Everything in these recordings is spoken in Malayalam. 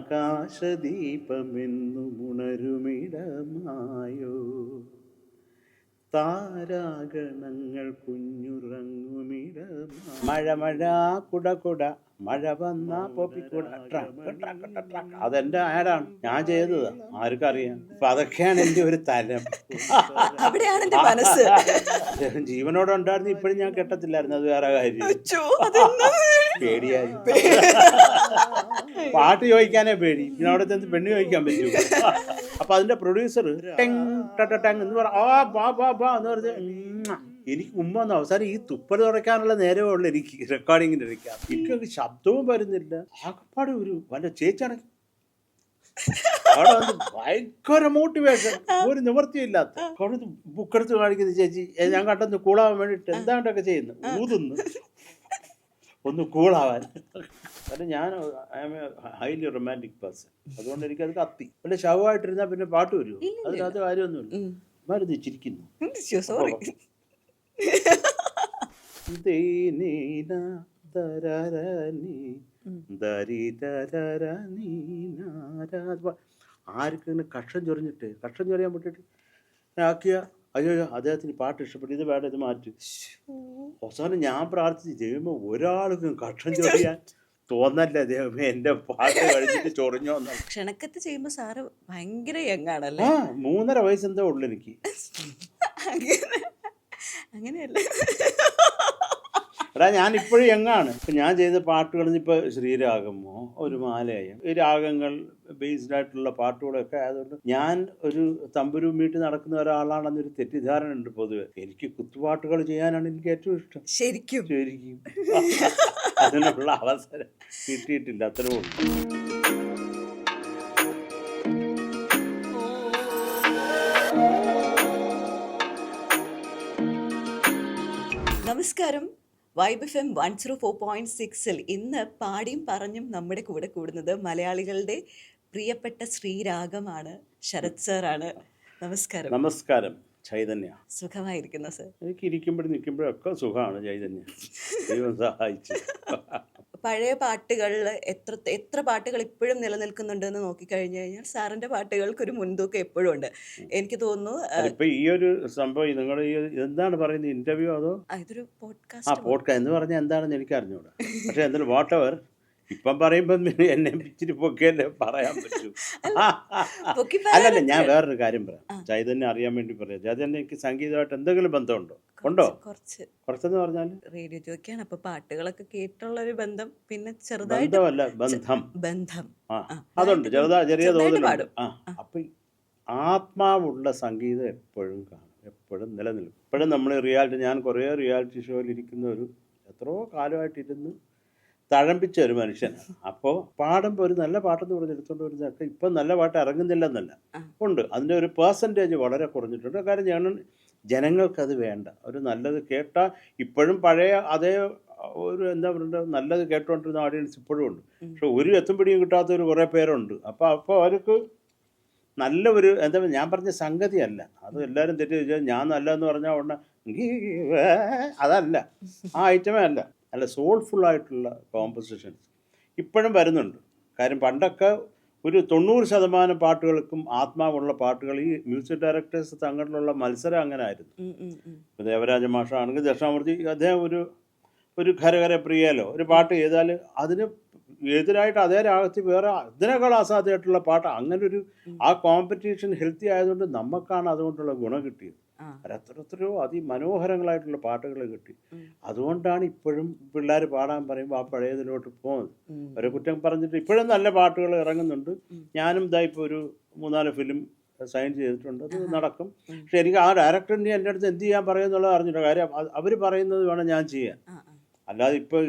ആകാശദീപമെന്നുമുണരുമിടമായോ താരാഗണങ്ങൾ കുഞ്ഞുറങ്ങുമിടമാ. മഴ മഴ കുട കുട മഴ വന്ന പൊപ്പിക്കൂട അതെന്റെ ആടാണ്, ഞാൻ ചെയ്തതാ, ആർക്കറിയാം. അപ്പൊ അതൊക്കെയാണ് എന്റെ ഒരു തലം. അവിടെയാണ് എന്റെ മനസ്സ്. അദ്ദേഹം ജീവനോടെ ഉണ്ടായിരുന്നു, ഇപ്പോഴും ഞാൻ കെട്ടത്തില്ലായിരുന്നു, അത് വേറെ കാര്യം. പേടിയായി, പാട്ട് ചോദിക്കാനേ പേടി, പിന്നെ അവിടെ ചെന്ന് പെണ്ണ് ചോദിക്കാൻ പറ്റൂ. അപ്പൊ അതിന്റെ പ്രൊഡ്യൂസർ എന്ന് പറ ആ ബാ ബാ ബാ എന്ന് പറഞ്ഞ് എനിക്ക് മുമ്പ് വന്ന അവസാനം ഈ തുപ്പൽ തുടയ്ക്കാനുള്ള നേരമേ ഉള്ളു എനിക്ക് റെക്കോർഡിങ്ങിന്റെ ഇരിക്കാം. എനിക്കൊക്കെ ശബ്ദവും വരുന്നില്ല, ആകപ്പാട് ഒരു വല്ല ചേച്ചാണെങ്കിൽ അവിടെ വന്ന് ഭയങ്കര മോട്ടിവേഷൻ, ഒരു നിവൃത്തിയില്ലാത്ത. അവിടെ ബുക്കെടുത്ത് കാണിക്കുന്ന ചേച്ചി ഞാൻ കണ്ടെന്ന് കൂളാവാൻ വേണ്ടിയിട്ട് എന്താണ്ടൊക്കെ ചെയ്യുന്നു, ഊതുന്നു ഒന്ന് കൂളാവാൻ. കാരണം ഞാൻ I am a highly romantic person, അതുകൊണ്ട് എനിക്കത് കത്തി. വല്ല ശവമായിട്ടിരുന്നാൽ പിന്നെ പാട്ട് വരുമോ? അതിനകത്ത് കാര്യമൊന്നുമില്ല. മരുന്ന് ചിരിക്കുന്നു. ആർക്കിങ്ങനെ കക്ഷം ചൊറിഞ്ഞിട്ട് കക്ഷം ചൊറിയാൻ പറ്റിട്ട് ആക്കിയ അയ്യോ അദ്ദേഹത്തിന് പാട്ട് ഇഷ്ടപ്പെട്ടു, ഇത് വേണ്ട, ഇത് മാറ്റി. അവസാനം ഞാൻ പ്രാർത്ഥിച്ചു, ദൈവമേ ഒരാൾക്കും കക്ഷം ചൊറിയാൻ തോന്നല്ല ദൈവമേ, എന്റെ പാട്ട് കഴിഞ്ഞിട്ട് ചൊറിഞ്ഞോ. ക്ഷണക്കത്ത് ചെയ്യുമ്പോ സാറ് ഭയങ്കര യങ്ങാണല്ലേ? 3.5 വയസ്സെന്തോ ഉള്ളു എനിക്ക്. അങ്ങനെയല്ല എടാ, ഞാൻ ഇപ്പോഴും യങ്ങാണ്. ഇപ്പം ഞാൻ ചെയ്ത പാട്ടുകൾ ഇപ്പോൾ ശ്രീരാഗമോ ഒരു മാലയം, ഈ രാഗങ്ങൾ ബേസ്ഡ് ആയിട്ടുള്ള പാട്ടുകളൊക്കെ ആയതുകൊണ്ട് ഞാൻ ഒരു തമ്പുരു മീട്ടി നടക്കുന്ന ഒരാളാണെന്നൊരു തെറ്റിദ്ധാരണ ഉണ്ട് പൊതുവെ. എനിക്ക് കുത്തുപാട്ടുകൾ ചെയ്യാനാണ് എനിക്ക് ഏറ്റവും ഇഷ്ടം. ശരിക്കും ശരിക്കും അതിനുള്ള അവസരം കിട്ടിയിട്ടില്ല, അത്രേ ഉള്ളൂ. നമസ്കാരം. വൈബ് FM 104.6 ഇന്ന് പാടിയും പറഞ്ഞും നമ്മുടെ കൂടെ കൂടുന്നത് മലയാളികളുടെ പ്രിയപ്പെട്ട ശ്രീരാഗമാണ്, ശരത് സാറാണ്. നമസ്കാരം. നമസ്കാരം. ചൈതന്യ. സുഖമായിരിക്കുന്നു സർ? എനിക്ക് ഇരിക്കുമ്പോഴും നിൽക്കുമ്പോഴൊക്കെ സുഖമാണ് ചൈതന്യ, ദൈവം സഹായിച്ചു. പഴയ പാട്ടുകളിൽ എത്ര പാട്ടുകൾ ഇപ്പോഴും നിലനിൽക്കുന്നുണ്ടെന്ന് നോക്കിക്കഴിഞ്ഞു കഴിഞ്ഞാൽ സാറിന്റെ പാട്ടുകൾക്കൊരു മുൻതൂക്കം എപ്പോഴും ഉണ്ട്. എനിക്ക് തോന്നുന്നു ഇപ്പൊ ഈ ഒരു സംഭവം നിങ്ങൾ എന്താണ് പറയുന്നത്, ഇന്റർവ്യൂ അതോ ഇതൊരു പോഡ്കാസ്റ്റ് എന്ന് പറഞ്ഞാൽ എന്താണെന്ന് എനിക്ക് അറിഞ്ഞൂടാ. പക്ഷെ എന്തായാലും വാട്ട് എവർ, ഇപ്പം പറയുമ്പം എന്നെ ഇച്ചിരി പൊക്കിയല്ലേ പറയാൻ പറ്റൂ. അല്ലല്ല, ഞാൻ വേറൊരു കാര്യം പറയാം, ചൈതന്യം അറിയാൻ വേണ്ടി പറയാം. ചൈതന്യം എനിക്ക് സംഗീതമായിട്ട് എന്തെങ്കിലും ബന്ധമുണ്ടോ? ഉണ്ടോ? കുറച്ചെന്ന് പറഞ്ഞാൽ റേഡിയോ ജോക്കിയാണ്, അപ്പൊ പാട്ടുകളൊക്കെ കേട്ടുള്ള ഒരു ബന്ധം, പിന്നെ ചെറുതായിട്ട് ബന്ധം അതുണ്ട്, ചെറിയ തോതിലുണ്ട്. അപ്പൊ ആത്മാവുള്ള സംഗീതം എപ്പോഴും കാണും, എപ്പോഴും നിലനിൽക്കും. ഇപ്പോഴും നമ്മൾ ഞാൻ കുറേ റിയാലിറ്റി ഷോയിൽ ഇരിക്കുന്ന ഒരു എത്രയോ കാലമായിട്ടിരുന്ന് തഴമ്പിച്ച ഒരു മനുഷ്യനാണ്. അപ്പോൾ പാടുമ്പോൾ ഒരു നല്ല പാട്ടെന്ന് പറഞ്ഞെടുത്തോണ്ട് വരുന്നതൊക്കെ ഇപ്പം നല്ല പാട്ട് ഇറങ്ങുന്നില്ലെന്നല്ല, ഉണ്ട്, അതിൻ്റെ ഒരു പെർസെൻറ്റേജ് വളരെ കുറഞ്ഞിട്ടുണ്ട്. കാര്യം ജനങ്ങൾക്കത് വേണ്ട. ഒരു നല്ലത് കേട്ടാൽ ഇപ്പോഴും പഴയ അതേ ഒരു എന്താ പറയുക, നല്ലത് കേട്ടുകൊണ്ടിരുന്ന ഓഡിയൻസ് ഇപ്പോഴും ഉണ്ട്. പക്ഷെ ഒരു എത്തും പിടിയും കിട്ടാത്തൊരു കുറേ പേരുണ്ട്. അപ്പോൾ അവർക്ക് നല്ല ഒരു എന്താ ഞാൻ പറഞ്ഞ സംഗതിയല്ല അത്. എല്ലാവരും തെറ്റ് ഞാൻ നല്ലതെന്ന് പറഞ്ഞാൽ ഉടനെ അതല്ല, ആ ഐറ്റമേ അല്ല. നല്ല സോൾഫുള്ളായിട്ടുള്ള കോമ്പോസിഷൻസ് ഇപ്പോഴും വരുന്നുണ്ട്. കാര്യം പണ്ടൊക്കെ ഒരു 90% പാട്ടുകൾക്കും ആത്മാവുള്ള പാട്ടുകൾ ഈ മ്യൂസിക് ഡയറക്ടേഴ്സ് തങ്ങളിലുള്ള മത്സരം അങ്ങനെ ആയിരുന്നു. ഇപ്പോൾ ദേവരാജ മാഷാണെങ്കിൽ ദക്ഷിണാമൂർത്തി, അദ്ദേഹം ഒരു ഖരഖര പ്രിയലോ ഒരു പാട്ട് ചെയ്താൽ അതിന് എതിരായിട്ട് അതേ രാഗത്തിൽ വേറെ ഇതിനേക്കാൾ അസാധ്യമായിട്ടുള്ള പാട്ട്, അങ്ങനെ ഒരു ആ കോമ്പറ്റീഷൻ ഹെൽത്തി ആയതുകൊണ്ട് നമുക്കാണ് അതുകൊണ്ടുള്ള ഗുണം കിട്ടിയത്. എത്രയോ അതിമനോഹരങ്ങളായിട്ടുള്ള പാട്ടുകൾ കിട്ടി. അതുകൊണ്ടാണ് ഇപ്പോഴും പിള്ളേർ പാടാൻ പറയുമ്പോൾ ആ പഴയതിലോട്ട് പോകുന്നത്. അവരെ കുറ്റം പറഞ്ഞിട്ട് ഇപ്പോഴും നല്ല പാട്ടുകൾ ഇറങ്ങുന്നുണ്ട്. ഞാനും ഇതാ ഇപ്പോൾ ഒരു 3-4 ഫിലിം സൈൻ ചെയ്തിട്ടുണ്ട്, അത് നടക്കും. പക്ഷെ എനിക്ക് ആ ഡയറക്ടറിൻ്റെ എൻ്റെ അടുത്ത് എന്ത് ചെയ്യാൻ പറയുമെന്നുള്ളത് അറിഞ്ഞിട്ട് കാര്യം അവർ പറയുന്നത് വേണം ഞാൻ ചെയ്യാൻ. അല്ലാതെ ഇപ്പോൾ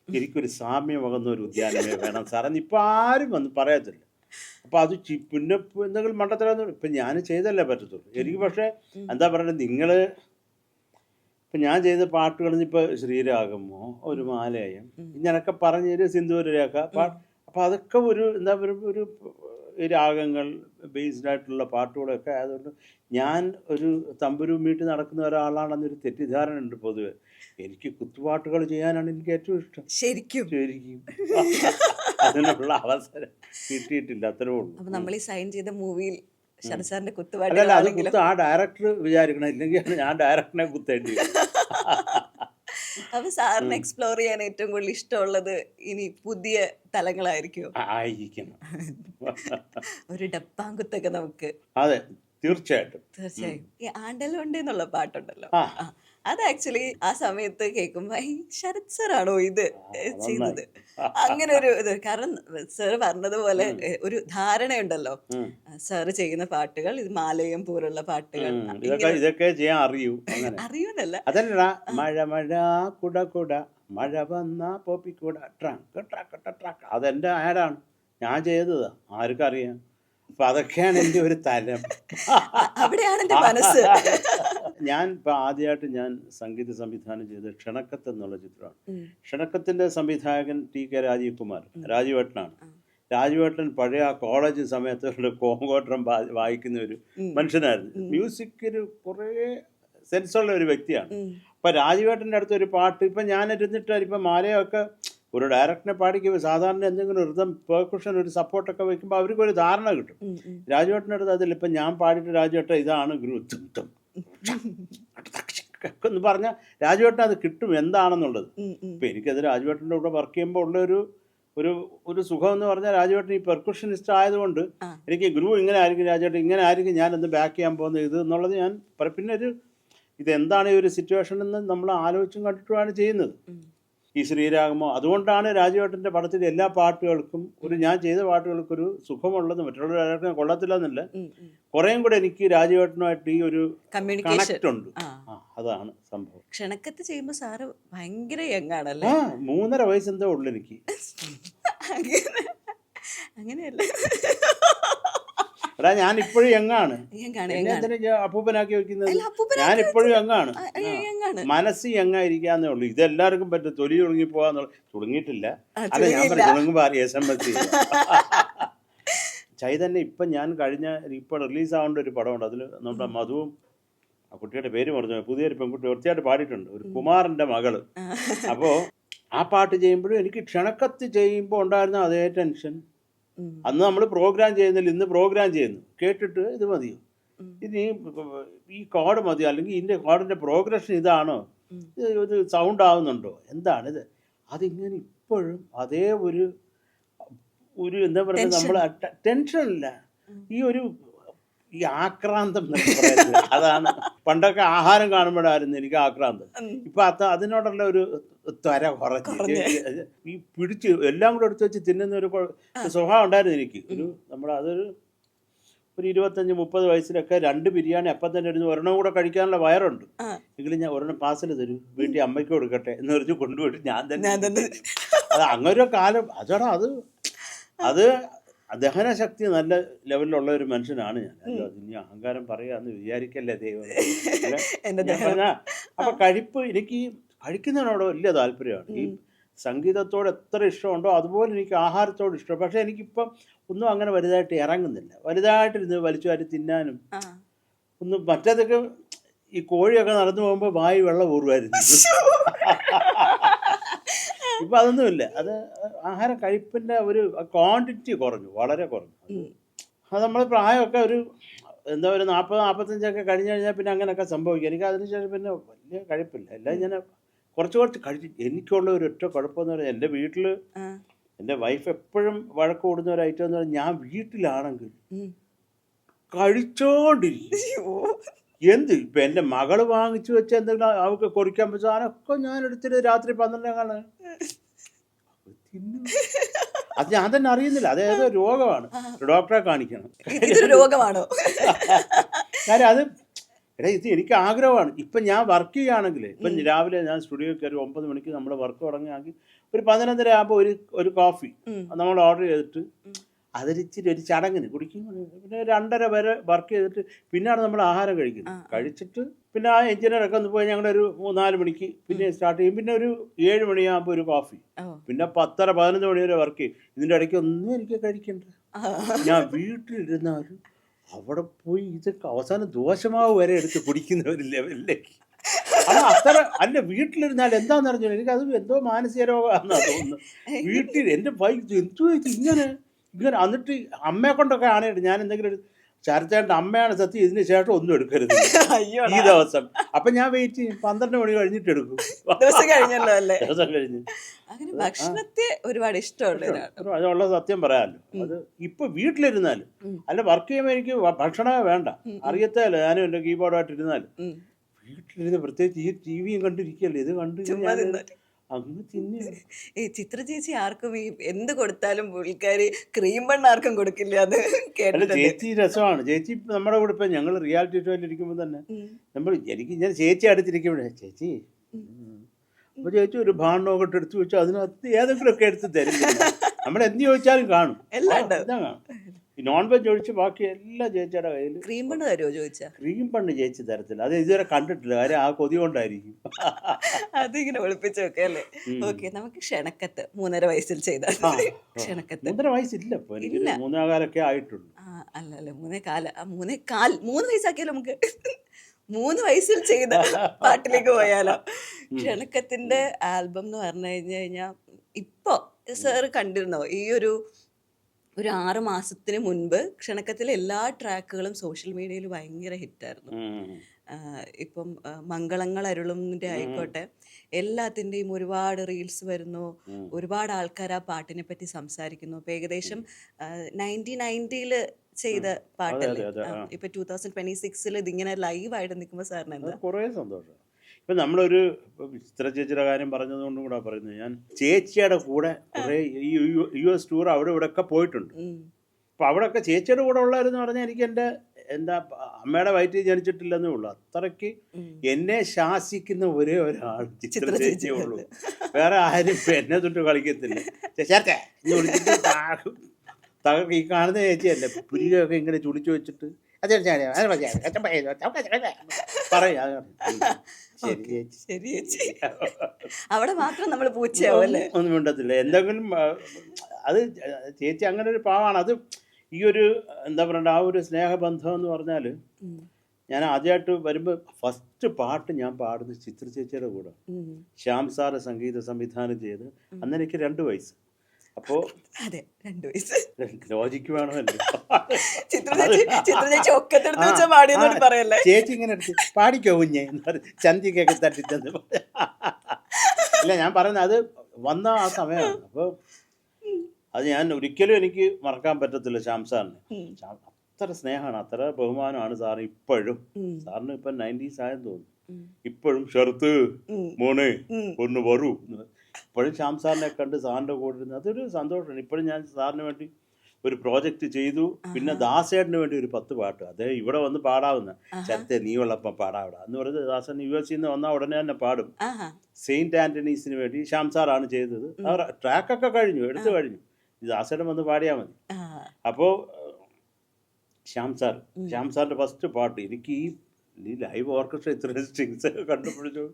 എനിക്കൊരു സാമ്യമകന്ന ഒരു ഉദ്യാനമേ വേണം സാറെന്ന് ഇപ്പം ആരും വന്ന് പറയത്തില്ല. അപ്പോൾ അത് പിന്നെ എന്തെങ്കിലും മണ്ടത്തരമൊന്നും ഇപ്പം ഞാൻ ചെയ്തല്ലേ പറ്റത്തുള്ളൂ എനിക്ക്. പക്ഷേ എന്താ പറയുന്നത്, നിങ്ങൾ ഇപ്പം ഞാൻ ചെയ്ത പാട്ടുകളിൽ ഇപ്പോൾ ശ്രീരാഗമോ ഒരു മാലയം ഇങ്ങനൊക്കെ പറഞ്ഞൊരു സിന്ദൂര രേഖ അപ്പോൾ അതൊക്കെ ഒരു എന്താ പറയുക, ഒരു ഈ രാഗങ്ങൾ ബേസ്ഡ് ആയിട്ടുള്ള പാട്ടുകളൊക്കെ ആയതുകൊണ്ട് ഞാൻ ഒരു തമ്പുരു മീട്ടി നടക്കുന്ന ഒരാളാണെന്നൊരു തെറ്റിദ്ധാരണ ഉണ്ട് പൊതുവെ. എനിക്ക് കുത്തുപാട്ടുകൾ ചെയ്യാനാണ് എനിക്ക് ഏറ്റവും ഇഷ്ടം. ശരിക്കും ശരിക്കും അതിനുള്ള അവസരം കിട്ടിയിട്ടില്ല, അത്രേ ഉള്ളൂ. അപ്പൊ നമ്മൾ ഈ സൈൻ ചെയ്ത മൂവിയിൽ ശരത് സാറിന്റെ അല്ലല്ല, അത് കുത്തുപാട്ടുകളാണെങ്കിലും കുത്ത് ആ ഡയറക്ടർ വിചാരിക്കണം, ഇല്ലെങ്കിൽ ഞാൻ ഡയറക്ടറിനെ കുത്തേണ്ടി വരും. അപ്പൊ സാറിന് എക്സ്പ്ലോർ ചെയ്യാൻ ഏറ്റവും കൂടുതൽ ഇഷ്ടമുള്ളത് ഇനി പുതിയ തലങ്ങളായിരിക്കുമോ? ആയിരിക്കണം. ഒരു ഡപ്പാങ്കുത്തൊക്കെ നമുക്ക് അതെ, തീർച്ചയായിട്ടും. തീർച്ചയായും. ഈ ആണ്ടലോണ്ട് എന്നുള്ള പാട്ടുണ്ടല്ലോ, ആ. അത് ആക്ച്വലി ആ സമയത്ത് കേൾക്കുമ്പോ ഈ ശരത് സാറാണോ ഇത് ചെയ്തത്, അങ്ങനെ ഒരു ഇത്. കാരണം സാർ പറഞ്ഞതുപോലെ ഒരു ധാരണയുണ്ടല്ലോ, സാറ് ചെയ്യുന്ന പാട്ടുകൾ ഇത് മാലയം പോലുള്ള പാട്ടുകൾ ഇതൊക്കെ ചെയ്യാൻ അറിയൂ. അങ്ങനെ അറിയുന്നല്ല. അതല്ല, മഴ മഴ കുട കുട മഴ വന്ന പോപ്പിക്കൂട ട്രക്ക് ട്രക്ക് ട്രക്ക്, അതെന്റെ ആഡാണ്, ഞാൻ ചെയ്തതാ, ആർക്കും അറിയാം. അപ്പൊ അതൊക്കെയാണ് എൻ്റെ ഒരു തലം. അവിടെയാണ് എന്റെ മനസ്സ്. ഞാൻ ഇപ്പൊ ആദ്യമായിട്ട് ഞാൻ സംഗീത സംവിധാനം ചെയ്ത ക്ഷണക്കത്ത് എന്നുള്ള ചിത്രമാണ്. ക്ഷണക്കത്തിന്റെ സംവിധായകൻ TK രാജീവ് കുമാർ, രാജീവേട്ടനാണ്. രാജീവേട്ടൻ പഴയ ആ കോളേജ് സമയത്ത് കോങ്കോട്ടം വായിക്കുന്ന ഒരു മനുഷ്യനായിരുന്നു. മ്യൂസിക്കിന് കുറേ സെൻസുള്ള ഒരു വ്യക്തിയാണ്. അപ്പൊ രാജീവേട്ടൻ്റെ അടുത്ത് ഒരു പാട്ട് ഇപ്പം ഞാൻ ഇരുന്നിട്ട് ഇപ്പം മാലയൊക്കെ ഒരു ഡയറക്ടറിനെ പാടിക്കുമ്പോൾ സാധാരണ എന്തെങ്കിലും റിതം പെർക്കുഷൻ ഒരു സപ്പോർട്ടൊക്കെ വയ്ക്കുമ്പോൾ അവർക്ക് ഒരു ധാരണ കിട്ടും. രാജുവേട്ടൻ്റെ അടുത്ത് അതിൽ ഇപ്പം ഞാൻ പാടിയിട്ട് രാജുവേട്ടൻ ഇതാണ് ഗ്രൂത്തും എന്ന് പറഞ്ഞാൽ രാജുവേട്ടൻ അത് കിട്ടും എന്താണെന്നുള്ളത്. ഇപ്പം എനിക്കത് രാജുവേട്ടൻ്റെ കൂടെ വർക്ക് ചെയ്യുമ്പോൾ ഉള്ള ഒരു സുഖം എന്ന് പറഞ്ഞാൽ രാജുവേട്ടൻ ഈ പെർക്കുഷനിസ്റ്റ് ആയതുകൊണ്ട് എനിക്ക് ഗ്രൂ ഇങ്ങനെ ആയിരിക്കും, രാജുവേട്ടൻ ഇങ്ങനെ ആയിരിക്കും, ഞാനെന്ത് ബാക്ക് ചെയ്യാൻ പോകുന്നത് ഇത് എന്നുള്ളത് ഞാൻ പിന്നെ ഇതെന്താണ് ഈ ഒരു സിറ്റുവേഷൻ എന്ന് നമ്മൾ ആലോചിച്ചും കണ്ടിട്ടുമാണ് ചെയ്യുന്നത്. ഈ ശ്രീരാഗമോ, അതുകൊണ്ടാണ് രാജുവേട്ടൻ്റെ പടത്തിലെ എല്ലാ പാട്ടുകൾക്കും ഞാൻ ചെയ്ത പാട്ടുകൾക്കൊരു സുഖമുള്ളത്. മറ്റുള്ള ഡയറക്ടറിനെ കൊള്ളത്തില്ലെന്നില്ല, കുറേയും കൂടെ എനിക്ക് രാജുവേട്ടനുമായിട്ട് ഈ ഒരു കണക്ട് ഉണ്ട്. അതാണ് സംഭവം. ക്ഷണക്കത്ത് ചെയ്യുമ്പോൾ സാറ് ഭയങ്കര യങ്ങാണല്ലേ? 3.5 വയസ്സ് എന്തോ ഉള്ളു എനിക്ക്. അങ്ങനെയല്ല, എടാ ഞാൻ ഇപ്പോഴും യങ്ങാണ്. അപ്പൂപ്പനാക്കി വെക്കുന്നത് ഞാൻ ഇപ്പോഴും യങ്ങാണ്. മനസ്സ് യങ്ങായിരിക്കാന്നേ ഉള്ളൂ. ഇതെല്ലാവർക്കും പറ്റും. തൊലി തുടങ്ങി പോകാന്നുള്ള തുടങ്ങിയിട്ടില്ല. അല്ല, ഞാൻ പറഞ്ഞു തുടങ്ങുമ്പോ SMS ചൈതന്യ ഇപ്പം ഞാൻ ഇപ്പൊ റിലീസാവേണ്ട ഒരു പടമുണ്ട്. അതിൽ നമ്മുടെ മധുവും ആ കുട്ടിയുടെ പേര് പറഞ്ഞു, പുതിയൊരു പെൺകുട്ടി വൃത്തിയായിട്ട് പാടിയിട്ടുണ്ട്, ഒരു കുമാറിന്റെ മകള്. അപ്പോ ആ പാട്ട് ചെയ്യുമ്പോഴും എനിക്ക് ക്ഷണക്കത്ത് ചെയ്യുമ്പോൾ ഉണ്ടായിരുന്ന അതേ ടെൻഷൻ. അന്ന് നമ്മൾ പ്രോഗ്രാം ചെയ്യുന്നില്ല, ഇന്ന് പ്രോഗ്രാം ചെയ്യുന്നു. കേട്ടിട്ട് ഇത് മതിയോ, ഇനി ഈ കോഡ് മതിയോ, അല്ലെങ്കിൽ ഇതിൻ്റെ കോഡിൻ്റെ പ്രോഗ്രഷൻ ഇതാണോ, ഇത് സൗണ്ട് ആവുന്നുണ്ടോ, എന്താണിത്, അതിങ്ങനെ ഇപ്പോഴും അതേ ഒരു എന്താ പറയുക, നമ്മൾ ടെൻഷനില്ല, ഈ ആക്രാന്തം എന്നൊക്കെ പറയുന്നത്. അതാണ് പണ്ടൊക്കെ ആഹാരം കാണുമ്പോഴായിരുന്നു എനിക്ക് ആക്രാന്തം. ഇപ്പൊ അതിനോടുള്ള ഒരു ത്വര കുറച്ച് ഈ പിടിച്ച് എല്ലാം കൂടെ എടുത്ത് വെച്ച് തിന്നുന്ന ഒരു സ്വഭാവം ഉണ്ടായിരുന്നു എനിക്ക്. അതൊരു 25-30 വയസ്സിലൊക്കെ 2 ബിരിയാണി അപ്പം തന്നെ ഇരുന്ന് ഒരെണ്ണം കൂടെ കഴിക്കാനുള്ള വയറുണ്ട്. എങ്കിലും ഞാൻ ഒരെണ്ണം പാർസൽ തരൂ, വീട്ടിൽ അമ്മയ്ക്ക് കൊടുക്കട്ടെ എന്ന് പറഞ്ഞ് കൊണ്ടുപോയിട്ട് ഞാൻ തന്നെ. അത് അങ്ങനൊരു കാലം. അത് ദഹനശക്തി നല്ല ലെവലിലുള്ള ഒരു മനുഷ്യനാണ് ഞാൻ. ഇനി അഹങ്കാരം പറയാന്ന് വിചാരിക്കല്ലേ ദൈവം. അപ്പൊ എനിക്ക് കഴിക്കുന്നതിനോട് വലിയ താല്പര്യമാണ്. ഈ സംഗീതത്തോട് എത്ര ഇഷ്ടമുണ്ടോ അതുപോലെ എനിക്ക് ആഹാരത്തോട് ഇഷ്ടം. പക്ഷെ എനിക്കിപ്പം ഒന്നും അങ്ങനെ വലുതായിട്ട് ഇറങ്ങുന്നില്ല. വലുതായിട്ടിരുന്ന് വലിച്ചു വാരി തിന്നാനും ഒന്നും. മറ്റേതൊക്കെ ഈ കോഴിയൊക്കെ നടന്നു പോകുമ്പോൾ വായി വെള്ളം ഊറുമായിരുന്നു. ഇപ്പൊ അതൊന്നുമില്ല. അത് ആഹാരം കഴിപ്പിന്റെ ഒരു ക്വാണ്ടിറ്റി കുറഞ്ഞു, വളരെ കുറഞ്ഞു. അത് നമ്മൾ പ്രായമൊക്കെ ഒരു 40-45 കഴിഞ്ഞ് കഴിഞ്ഞാൽ പിന്നെ അങ്ങനെയൊക്കെ സംഭവിക്കും. എനിക്ക് അതിനുശേഷം പിന്നെ വലിയ കഴിപ്പില്ല. എല്ലാം ഞാൻ കുറച്ച് കഴിച്ച്. എനിക്കുള്ള ഒരു ഒറ്റ കുഴപ്പമെന്ന് പറഞ്ഞാൽ എൻ്റെ വീട്ടിൽ എൻ്റെ വൈഫ് എപ്പോഴും വഴക്ക് കൂടുന്ന ഒരു ഐറ്റം എന്ന് പറഞ്ഞാൽ, ഞാൻ വീട്ടിലാണെങ്കിൽ കഴിച്ചോണ്ടിരിക്കും. ഇപ്പം എൻ്റെ മകള് വാങ്ങിച്ചു വെച്ച എന്തെങ്കിലും അവൾക്ക് കുറിക്കാൻ പറ്റും സാധനമൊക്കെ ഞാൻ എടുത്തിട്ട് രാത്രി 12 അത് ഞാൻ തന്നെ അറിയുന്നില്ല. അതേതോ രോഗമാണ്, ഡോക്ടറെ കാണിക്കണം. രോഗമാണോ? കാര്യം അത് ഇത് എനിക്ക് ആഗ്രഹമാണ്. ഇപ്പം ഞാൻ വർക്ക് ചെയ്യുകയാണെങ്കിൽ, ഇപ്പം രാവിലെ ഞാൻ സ്റ്റുഡിയോ കയറി 9 മണിക്ക് നമ്മൾ വർക്ക് തുടങ്ങുകയാണെങ്കിൽ ഒരു 11:30 ആകുമ്പോൾ ഒരു കോഫി നമ്മൾ ഓർഡർ ചെയ്തിട്ട് അതിരിച്ചിരി ഒരു ചടങ്ങിന് കുടിക്കും. പിന്നെ 2:30 വരെ വർക്ക് ചെയ്തിട്ട് പിന്നെയാണ് നമ്മൾ ആഹാരം കഴിക്കുന്നത്. കഴിച്ചിട്ട് പിന്നെ ആ എഞ്ചിനീയറൊക്കെ ഒന്ന് പോയി ഞങ്ങളൊരു 3-4 മണിക്ക് പിന്നെ സ്റ്റാർട്ട് ചെയ്യും. പിന്നെ ഒരു 7 മണിയാകുമ്പോൾ ഒരു കോഫി, പിന്നെ 10:30-11 മണി വരെ വർക്ക് ചെയ്യും. ഇതിൻ്റെ ഇടയ്ക്ക് ഒന്നും എനിക്ക് കഴിക്കണ്ട. ഞാൻ വീട്ടിലിരുന്നാലും അവിടെ പോയി ഇതൊക്കെ അവസാനം ദോശമാവ് വരെ എടുത്ത് കുടിക്കുന്ന ഒരു ലെവലിലേക്ക്. അത് അത്ര അല്ല, വീട്ടിലിരുന്നാൽ എന്താണെന്ന് അറിഞ്ഞു എനിക്കത് എന്തോ മാനസിക രോഗമാണെന്നാണ് തോന്നുന്നത്. വീട്ടിൽ എൻ്റെ എന്തോ ഇങ്ങനെ ഇങ്ങനെ എന്നിട്ട് അമ്മയെ കൊണ്ടൊക്കെ ആണെങ്കിൽ ഞാൻ എന്തെങ്കിലും ഒരു ചരച്ചേട്ടൻ്റെ അമ്മയാണ് സത്യം, ഇതിന് ശേഷം ഒന്നും എടുക്കരുത് ഈ ദിവസം. അപ്പം ഞാൻ വെയിറ്റ് ചെയ്യും, 12 മണി കഴിഞ്ഞിട്ട് എടുക്കും. ദിവസം കഴിഞ്ഞല്ലോ അല്ലേ? ദിവസം കഴിഞ്ഞ് അങ്ങനെ ഭക്ഷണത്തെ ഒരുപാട് ഇഷ്ടമുള്ള അതുള്ള സത്യം പറയാമല്ലോ. അത് ഇപ്പൊ വീട്ടിലിരുന്നാലും അല്ല വർക്ക് ചെയ്യുമ്പോൾ എനിക്ക് ഭക്ഷണമേ വേണ്ട, അറിയത്തല്ലോ. ഞാനും എൻ്റെ കീബോർഡായിട്ട് ഇരുന്നാലും വീട്ടിലിരുന്ന് പ്രത്യേകിച്ച് ഈ ടി വിയും കണ്ടിരിക്കല്ലേ, ഇത് കണ്ടു അങ്ങ് തിന്നു. ഈ ചിത്ര ചേച്ചി ആർക്കും ഈ എന്ത് കൊടുത്താലും പുള്ളിക്കാരി ക്രീം ബണ്ണ് ആർക്കും കൊടുക്കില്ല. അത് അല്ല ചേച്ചി രസമാണ്. ചേച്ചി നമ്മുടെ കൂടെ ഇപ്പം ഞങ്ങൾ റിയാലിറ്റി ഷോയിൽ ഇരിക്കുമ്പോൾ തന്നെ ഞാൻ ചേച്ചി അടുത്തിരിക്കുമ്പോഴേ ചേച്ചി അപ്പോൾ ചേച്ചി ഒരു ഭാണ്ണമൊക്കെ എടുത്ത് വെച്ചാൽ അതിനകത്ത് ഏതെങ്കിലുമൊക്കെ എടുത്ത് തരുന്നില്ല. നമ്മൾ എന്ത് ചോദിച്ചാലും കാണും, എല്ലാം കാണും. ഈ നോൺ വെജ് ഒഴിച്ച് ബാക്കി എല്ലാം ചേച്ചിയുടെ കയ്യിൽ. ക്രീം ബണ്ണ് തരുമോ ചോദിച്ചാൽ? ക്രീം ബണ്ണ് ചേച്ചി തരത്തില്ല, അത് ഇതുവരെ കണ്ടിട്ടില്ല. കാര്യം ആ കൊതി കൊണ്ടായിരിക്കും അതിങ്ങനെ ഒളിപ്പിച്ച് വെക്കുക അല്ലേ? ഓക്കെ, നമുക്ക് ക്ഷണക്കത്ത് 3.5 വയസ്സിൽ ചെയ്താൽ. ക്ഷണക്കത്ത് 3.5 വയസ്സില്ല, ഇപ്പൊ എനിക്ക് 3.25 ആയിട്ടുള്ളൂ. അല്ലല്ലേ 3.25 3 വയസ്സാക്കിയാലോ നമുക്ക്? 3 വയസ്സിൽ ചെയ്ത പാട്ടിലേക്ക് പോയാലോ? ക്ഷണക്കത്തിന്റെ ആൽബം എന്ന് പറഞ്ഞു കഴിഞ്ഞാൽ ഇപ്പൊ സാറ് കണ്ടിരുന്നോ? ഈ ഒരു 6 മാസത്തിന് മുൻപ് ക്ഷണക്കത്തിലെ എല്ലാ ട്രാക്കുകളും സോഷ്യൽ മീഡിയയിൽ ഭയങ്കര ഹിറ്റായിരുന്നു. ഇപ്പം മംഗളങ്ങൾ അരുളുന്നതിൻ്റെ ആയിക്കോട്ടെ, എല്ലാത്തിൻ്റെയും ഒരുപാട് റീൽസ് വരുന്നു, ഒരുപാട് ആൾക്കാർ ആ പാട്ടിനെ പറ്റി സംസാരിക്കുന്നു. അപ്പോൾ ഏകദേശം 1990 ചെയ്ത പാട്ടല്ലേ, ഇപ്പം 2026 ഇതിങ്ങനെ ലൈവായിട്ട് നിൽക്കുമ്പോൾ സാറിന് എന്താ? കുറേ സന്തോഷം. ഇപ്പം നമ്മളൊരു ചിത്ര ചേച്ചിയുടെ കാര്യം പറഞ്ഞതുകൊണ്ടും കൂടെ പറയുന്നത്, ഞാൻ ചേച്ചിയുടെ കൂടെ കുറേ ഈ US ടൂർ അവിടെ ഇവിടെ ഒക്കെ പോയിട്ടുണ്ട്. അപ്പം അവിടെയൊക്കെ ചേച്ചിയുടെ കൂടെ ഉള്ളവരെന്ന് പറഞ്ഞാൽ എനിക്ക് എൻ്റെ അമ്മയുടെ വയറ്റിൽ ജനിച്ചിട്ടില്ലെന്നേ ഉള്ളൂ. അത്രയ്ക്ക് എന്നെ ശാസിക്കുന്ന ഒരേ ഒരാൾ ചിത്ര ചേച്ചിയേ ഉള്ളൂ. വേറെ ആരും എന്നെ തൊട്ട് കളിക്കത്തില്ല. ചേച്ചേ എന്ന് വിളിച്ചിട്ട് തകർക്ക്. ഈ കാണുന്ന ചേച്ചിയല്ലേ പുരിയൊക്കെ ഇങ്ങനെ ചുളിച്ചു വെച്ചിട്ട് അവിടെ മാത്രം നമ്മൾ പൂച്ചയാവല്ലേ, ഒന്നും മിണ്ടത്തില്ല. എന്തെങ്കിലും അത് ചേച്ചി അങ്ങനെ ഒരു പാവാണ്. അത് ഈ ഒരു എന്താ പറയണ്ട, ആ ഒരു സ്നേഹബന്ധം എന്ന് പറഞ്ഞാൽ, ഞാൻ ആദ്യമായിട്ട് വരുമ്പോൾ ഫസ്റ്റ് പാട്ട് ഞാൻ പാടുന്നത് ചിത്ര ചേച്ചിയുടെ കൂടെ. ശ്യാം സാറ് സംഗീത സംവിധാനം ചെയ്ത്. അന്ന് എനിക്ക് 2 വയസ്സ്. അപ്പോൾ അതെ 2 വയസ്സ്. ലോജിക്ക് വേണമല്ലോ. ചേച്ചി ഇങ്ങനെ എടുത്ത് പാടിക്കോ കുഞ്ഞെ ചന്തിക്കൊക്കെ തട്ടിച്ചെന്ന്. ഇല്ല, ഞാൻ പറയുന്നത് അത് വന്ന ആ സമയമാണ്. അപ്പോൾ അത് ഞാൻ ഒരിക്കലും എനിക്ക് മറക്കാൻ പറ്റത്തില്ല ശ്യാം സാറിന്. അത്ര സ്നേഹമാണ്, അത്ര ബഹുമാനമാണ് സാറിന് ഇപ്പോഴും. സാറിന് ഇപ്പം 90s ആയെന്ന് തോന്നുന്നു. ഇപ്പോഴും ഷർത്ത് മോനെ ഒന്ന് വരൂ, ഇപ്പോഴും ശ്യാം സാറിനെ കണ്ട് സാറിൻ്റെ കൂടെ ഇരുന്ന് അതൊരു സന്തോഷമാണ്. ഇപ്പോഴും ഞാൻ സാറിന് വേണ്ടി ഒരു പ്രോജക്റ്റ് ചെയ്തു. പിന്നെ ദാസേട്ടന് വേണ്ടി ഒരു 10 പാട്ട് അതേ ഇവിടെ വന്ന് പാടാവുന്ന ചരത്തെ നീ ഉള്ളപ്പം പാടാവിട എന്ന് പറഞ്ഞത് ദാസൻ US നിന്ന് വന്നാൽ ഉടനെ തന്നെ പാടും. സെയിൻറ്റ് ആൻ്റണീസിന് വേണ്ടി ശ്യാം സാറാണ് ചെയ്തത്. ആ ട്രാക്കൊക്കെ കഴിഞ്ഞു, എടുത്തു കഴിഞ്ഞു. ദാസേട്ടൻ വന്ന് പാടിയാൽ മതി. അപ്പോൾ ശ്യാം സാറിൻ്റെ ഫസ്റ്റ് പാട്ട് എനിക്ക് ഈ ലൈവ് ഓർക്കസ്ട്ര ഇത്ര സ്ട്രിങ്സ് ഒക്കെ കണ്ടപ്പോഴും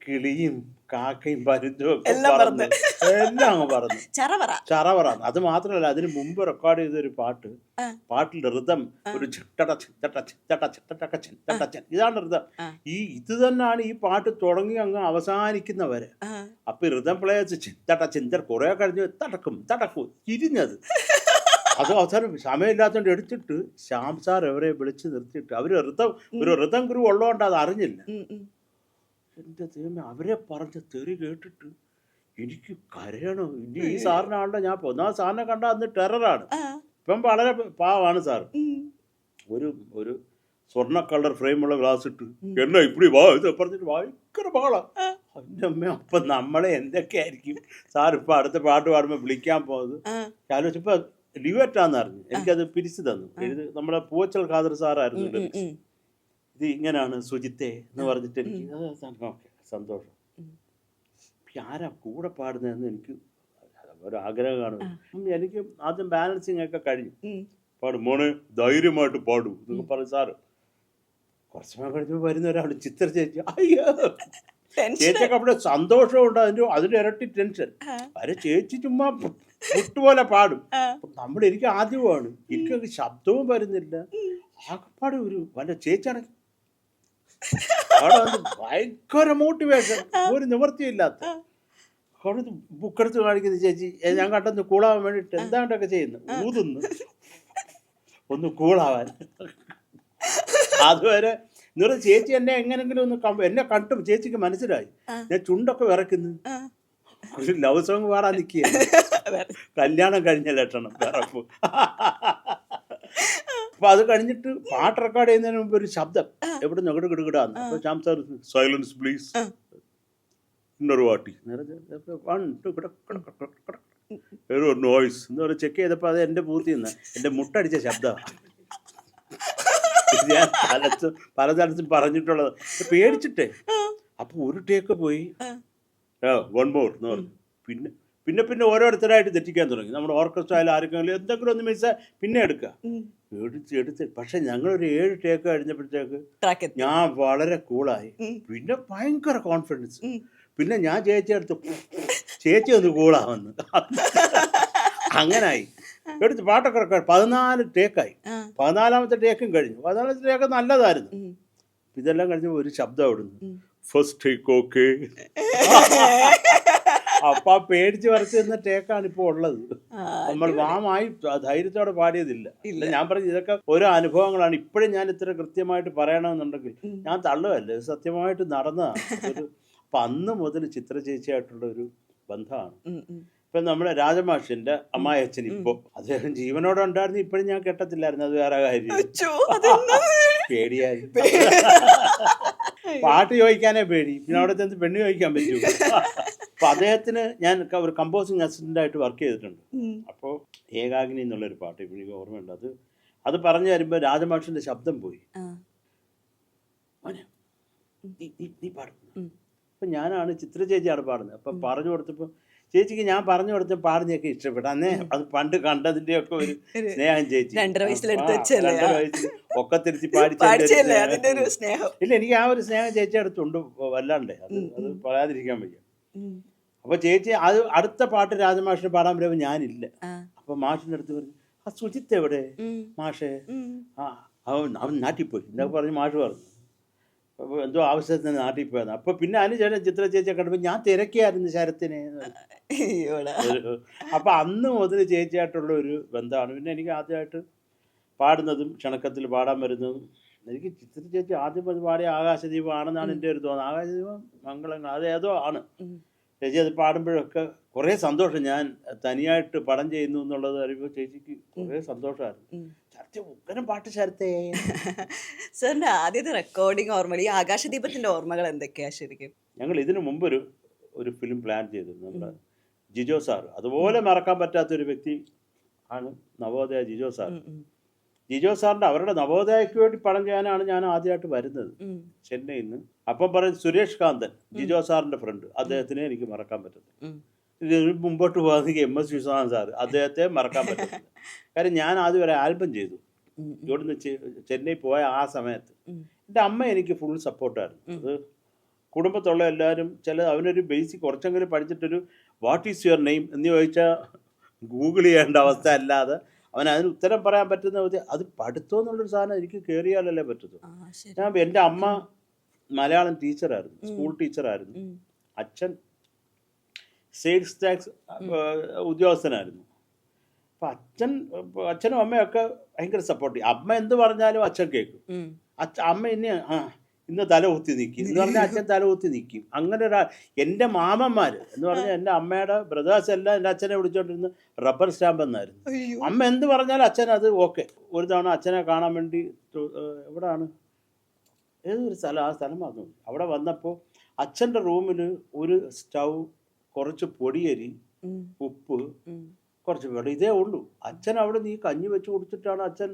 കിളിയും കാക്കയും പരുന്തും ഒക്കെ പറന്ന് എല്ലാം അങ്ങ് പറഞ്ഞു ചറവറ. അത് മാത്രമല്ല, അതിന് മുമ്പ് റെക്കോർഡ് ചെയ്തൊരു പാട്ടിൽ ഋതം ഒരു ഇതാണ് ഋതം. ഇത് തന്നെയാണ് ഈ പാട്ട് തുടങ്ങി അങ്ങ് അവസാനിക്കുന്നവരെ. അപ്പൊ ഋതം പ്ലേയേഴ്സ് ചിന്തർ കുറെ കഴിഞ്ഞ് തടക്കും തിരിഞ്ഞത്. അത് അവസാനം സമയമില്ലാത്തതുകൊണ്ട് എടുത്തിട്ട് ശ്യാം സാർ എവരെ വിളിച്ച് നിർത്തിയിട്ട് ഒരു ഋതം ഗുരു ഉള്ളതുകൊണ്ട് അത് അറിഞ്ഞില്ല. എൻ്റെ ദൈവമേ, അവരെ പറഞ്ഞ തെറി കേട്ടിട്ട് എനിക്ക് കരയണോ. ഇനി ഈ സാറിനാണല്ലോ ഞാൻ ഒന്നാമത് സാറിനെ കണ്ടാൽ അന്ന് ടെററാണ്. ഇപ്പം വളരെ പാവാണ് സാർ. ഒരു സ്വർണ്ണ കളർ ഫ്രെയിമുള്ള ഗ്ലാസ് ഇട്ട് എന്നാ ഇപ്പടി വാ ഇത് പറഞ്ഞിട്ട് ഭയങ്കര പാളാ. എൻ്റെ അമ്മ, അപ്പം നമ്മളെ എന്തൊക്കെയായിരിക്കും സാർ ഇപ്പം അടുത്ത പാട്ട് പാടുമ്പോൾ വിളിക്കാൻ പോകുന്നത്. ആലോചിച്ചപ്പോൾ ലിവറ്റാന്ന് അറിഞ്ഞു. എനിക്കത് പിരിച്ചു തന്നു. നമ്മുടെ പൂവച്ചൽ ഖാദർ സാറായിരുന്നു. ഇത് ഇങ്ങനെയാണ് സുജിത്തെ എന്ന് പറഞ്ഞിട്ട് എനിക്ക് സന്തോഷം. ആരാ കൂടെ പാടുന്നതെന്ന് എനിക്ക് ഒരു ആഗ്രഹം കാണും. എനിക്ക് ആദ്യം ബാലൻസിങ് ഒക്കെ കഴിഞ്ഞു. പാടും മോനെ ധൈര്യമായിട്ട് പാടൂ എന്നൊക്കെ പറഞ്ഞു സാറ്. കുറച്ച് സമയം കഴിഞ്ഞപ്പോൾ വരുന്ന ഒരാൾ ചിത്ര ചേച്ചി, അയ്യോ ചേച്ചിയൊക്കെ അവിടെ സന്തോഷമുണ്ട്, അതിൻ്റെ ഇരട്ടി ടെൻഷൻ. ചേച്ചി ചുമ്മാ പുട്ടുപോലെ പാടും. എനിക്ക് ആദ്യമാണ്, എനിക്ക് ശബ്ദവും വരുന്നില്ല, ആകപ്പാട് ഒരു വല്ല ചേച്ചിയാണെങ്കിൽ അവിടെ വന്ന് ഭയങ്കര മോട്ടിവേഷൻ, ഒരു നിവൃത്തിയില്ലാത്ത അവിടെ ബുക്കെടുത്ത് കാണിക്കുന്ന ചേച്ചി. ഞാൻ കണ്ടെന്ന് കൂളാവാൻ വേണ്ടിയിട്ട് എന്താണ്ടൊക്കെ ചെയ്യുന്നു, ഊതുന്നു ഒന്ന് കൂളാവാൻ. അതുവരെ നിറ ചേച്ചി എന്നെ എങ്ങനെങ്കിലും ഒന്ന് എന്നെ കണ്ടു ചേച്ചിക്ക് മനസ്സിലായി ഞാൻ ചുണ്ടൊക്കെ വിറക്കുന്നു. ഒരു ലവ് സോങ് പാടാൻ നിൽക്കുക, കല്യാണം കഴിഞ്ഞ ലക്ഷണം വിറപ്പ്. അപ്പൊ അത് കഴിഞ്ഞിട്ട് പാട്ട് റെക്കോർഡ് ചെയ്യുന്നതിന് മുമ്പ് ഒരു ശബ്ദം എവിടെ നിന്ന് എവിടെ കിടുകിടാന്ന്. അപ്പൊ ശ്യാം സാർ സൈലൻസ് പ്ലീസ് ഇന്നൊരു വാട്ടി ഒരു നോയ്സ് എന്ന് പറഞ്ഞ് ചെക്ക് ചെയ്തപ്പോൾ അത് എൻ്റെ പൂത്തിൽ നിന്ന് എൻ്റെ മുട്ടടിച്ച ശബ്ദമാണ്. ഞാൻ പല സ്ഥലത്തും പറഞ്ഞിട്ടുള്ളത് പേടിച്ചിട്ടേ. അപ്പൊ ഒരു ടേക്ക് പോയി വൺ മോർ എന്ന് പറഞ്ഞു. പിന്നെ പിന്നെ ഓരോരുത്തരായിട്ട് തെറ്റിക്കാൻ തുടങ്ങി. നമ്മുടെ ഓർക്കസ്ട്രയിൽ ആർക്കെങ്കിലും എന്തെങ്കിലും ഒന്ന് മിസ് പിന്നെ എടുക്കുക, എടുത്ത്. പക്ഷെ ഞങ്ങളൊരു 7 ടേക്ക് കഴിഞ്ഞപ്പോഴത്തേക്ക് ഞാൻ വളരെ കൂളായി. പിന്നെ ഭയങ്കര കോൺഫിഡൻസ്. പിന്നെ ഞാൻ ചേച്ചി ഒന്ന് കൂളാവന്ന് അങ്ങനായി. എടുത്ത് പാട്ടൊക്കെ 14 ടേക്കായി. 14ാമത്തെ ടേക്കും കഴിഞ്ഞു. 14ാമത്തെ ടേക്ക് നല്ലതായിരുന്നു. ഇതെല്ലാം കഴിഞ്ഞപ്പോൾ ഒരു ശബ്ദം അവിടുന്ന്, ഫസ്റ്റ് ടേക്ക് ഓക്കെ. അപ്പൊ ആ പേടിച്ച് വരച്ചിരുന്ന ടേക്കാണ് ഇപ്പോൾ ഉള്ളത്. നമ്മൾ വാമായി ധൈര്യത്തോടെ പാടിയതില്ല. ഞാൻ പറഞ്ഞു ഇതൊക്കെ ഓരോ അനുഭവങ്ങളാണ്. ഇപ്പോഴും ഞാൻ ഇത്ര കൃത്യമായിട്ട് പറയണമെന്നുണ്ടെങ്കിൽ ഞാൻ തള്ളുകയല്ലേ, സത്യമായിട്ട് നടന്നതാണ്. അപ്പൊ അന്ന് മുതൽ ചിത്ര ചേച്ചിയായിട്ടുള്ള ഒരു ബന്ധമാണ്. ഇപ്പൊ നമ്മുടെ രാജമാഷിന്റെ അമ്മായച്ഛൻ ഇപ്പൊ അദ്ദേഹം ജീവനോടെ ഉണ്ടായിരുന്നു. ഇപ്പോഴും ഞാൻ കെട്ടത്തില്ലായിരുന്നു, അത് വേറെ കാര്യം. പേടിയായിരുന്നു, പാട്ട് ചോദിക്കാനേ പേടി. പിന്നെ അവിടെ ചെന്ന് പെണ്ണ് ചോദിക്കാൻ പറ്റൂ. അപ്പൊ അദ്ദേഹത്തിന് ഞാൻ ഒരു കമ്പോസിങ് അസിസ്റ്റന്റ് ആയിട്ട് വർക്ക് ചെയ്തിട്ടുണ്ട്. അപ്പോൾ ഏകാഗ്നി എന്നുള്ളൊരു പാട്ട് ഇപ്പൊ എനിക്ക് ഓർമ്മയുണ്ട്. അത് പറഞ്ഞു തരുമ്പോ രാജമാഷിന്റെ ശബ്ദം പോയി. നീ പാടും. അപ്പൊ ഞാനാണ് ചിത്ര ചേച്ചിയാണ് പാടുന്നത്. അപ്പൊ പറഞ്ഞു കൊടുത്തപ്പോ ചേച്ചിക്ക് ഞാൻ പറഞ്ഞു കൊടുത്ത പാടുന്നതൊക്കെ ഇഷ്ടപ്പെട്ടു. അന്നേ അത് പണ്ട് കണ്ടതിന്റെ ഒക്കെ ഒരു സ്നേഹം ചേച്ചി 2.5 വയസ്സിൽ ഒക്കെ തിരുത്തി പാടിച്ചില്ല. ഇല്ല, എനിക്ക് ആ ഒരു സ്നേഹം ചേച്ചി അടുത്തുണ്ട് വല്ലാണ്ടേ. അത് പറയാതിരിക്കാൻ വയ്യ. അപ്പൊ ചേച്ചി അത് അടുത്ത പാട്ട് രാജമാഷിന് പാടാൻ വരുമ്പോൾ ഞാനില്ല. അപ്പൊ മാഷിന്റെ അടുത്ത് പറഞ്ഞു, ആ സുജിത്ത് എവിടെ മാഷേ? അവൻ നാട്ടിപ്പോയി എന്നൊക്കെ പറഞ്ഞ് മാഷ് പറഞ്ഞു. അപ്പോൾ എന്തോ ആവശ്യത്തിന് നാട്ടിൽ പോയത്. അപ്പൊ പിന്നെ അതിന് ചേട്ടൻ ചിത്ര ചേച്ചിയെ കണ്ടപ്പോൾ ഞാൻ തിരക്കിയായിരുന്നു ശരത്തിനെ. അപ്പൊ അന്ന് മുതൽ ചേച്ചിയായിട്ടുള്ള ഒരു ബന്ധമാണ്. പിന്നെ എനിക്ക് ആദ്യമായിട്ട് പാടുന്നതും ക്ഷണക്കത്തിൽ പാടാൻ വരുന്നതും എനിക്ക് ചിത്ര ചേച്ചി ആദ്യം പാടിയ ആകാശദീപം ആണെന്നാണ് എൻ്റെ ഒരു തോന്നുന്നത്. ആകാശദീപം മംഗളങ്ങൾ അത് ഏതോ ആണ്. ചേച്ചി അത് പാടുമ്പോഴൊക്കെ കുറേ സന്തോഷം. ഞാൻ തനിയായിട്ട് പടം ചെയ്യുന്നു എന്നുള്ളത് അറിയുമ്പോൾ ചേച്ചിക്ക് കുറേ സന്തോഷമായിരുന്നു. ശരത്തെ ഉഗ്രം പാട്ട് ശരത്തേ. സാറിന്റെ ആദ്യത്തെ റെക്കോർഡിങ് ഓർമ്മ, ഈ ആകാശദീപത്തിന്റെ ഓർമ്മകൾ എന്തൊക്കെയാ ശരിക്കും? ഞങ്ങൾ ഇതിനു മുമ്പ് ഒരു ഫിലിം പ്ലാൻ ചെയ്തിരുന്നു. നമ്മുടെ ജിജോ സാർ, അതുപോലെ മറക്കാൻ പറ്റാത്തൊരു വ്യക്തി ആണ് നവോദയ ജിജോ സാർ. ജിജോ സാറിന്റെ അവരുടെ നവോദയക്ക് വേണ്ടി പടം ചെയ്യാനാണ് ഞാൻ ആദ്യമായിട്ട് വരുന്നത് ചെന്നൈയിൽ നിന്ന്. അപ്പം പറയും സുരേഷ് കാന്തൻ, ജിജോ സാറിന്റെ ഫ്രണ്ട്, അദ്ദേഹത്തിനെ എനിക്ക് മറക്കാൻ പറ്റത്തില്ല. ഇത് മുമ്പോട്ട് പോകുന്നെങ്കിൽ MS വിശ്വനാഥൻ സാർ, അദ്ദേഹത്തെ മറക്കാൻ പറ്റത്തില്ല. കാര്യം ഞാൻ ആദ്യം ഒരു ആൽബം ചെയ്തു ഇവിടുന്ന് ചെന്നൈ പോയ ആ സമയത്ത്. എൻ്റെ അമ്മ എനിക്ക് ഫുൾ സപ്പോർട്ടായിരുന്നു. അത് കുടുംബത്തുള്ള എല്ലാവരും അവനൊരു ബേസിക് കുറച്ചെങ്കിലും പഠിച്ചിട്ടൊരു വാട്ട് ഈസ് യുവർ നെയിം എന്ന് ചോദിച്ചാൽ ഗൂഗിൾ ചെയ്യേണ്ട അവസ്ഥ അല്ലാതെ അവൻ അതിന് ഉത്തരം പറയാൻ പറ്റുന്ന അത് പഠിത്തം എന്നുള്ളൊരു സാധനം എനിക്ക് കയറിയാലല്ലേ പറ്റത്തുള്ളൂ. എൻ്റെ അമ്മ മലയാളം ടീച്ചറായിരുന്നു, സ്കൂൾ ടീച്ചറായിരുന്നു. അച്ഛൻ സെയിൽസ് ടാക്സ് ഉദ്യോഗസ്ഥനായിരുന്നു. അപ്പം അച്ഛനും അമ്മയൊക്കെ ഭയങ്കര സപ്പോർട്ട് ചെയ്യും. അമ്മ എന്ത് പറഞ്ഞാലും അച്ഛൻ കേൾക്കും. അമ്മ ഇന്ന് തല കുത്തി നിൽക്കും എന്ന് പറഞ്ഞാൽ അച്ഛൻ തല കുത്തി നിൽക്കും. അങ്ങനെ എൻ്റെ മാമന്മാർ എന്ന് പറഞ്ഞാൽ എൻ്റെ അമ്മയുടെ ബ്രദേഴ്സ് എല്ലാം എൻ്റെ അച്ഛനെ വിളിച്ചോണ്ടിരുന്ന റബ്ബർ സ്റ്റാമ്പ് എന്നായിരുന്നു. അമ്മ എന്ത് പറഞ്ഞാലും അച്ഛൻ അത് ഓക്കെ. ഒരു തവണ അച്ഛനെ കാണാൻ വേണ്ടി എവിടെയാണ് ഏതൊരു സ്ഥലം, ആ സ്ഥലം വന്നു. അവിടെ വന്നപ്പോൾ അച്ഛൻ്റെ റൂമിൽ ഒരു സ്റ്റൗ, കുറച്ച് പൊടിയരി, ഉപ്പ്, കുറച്ച് വെള്ളം, ഇതേ ഉള്ളൂ. അച്ഛൻ അവിടെ നീ കഞ്ഞി വെച്ച് കുടിച്ചിട്ടാണ് അച്ഛൻ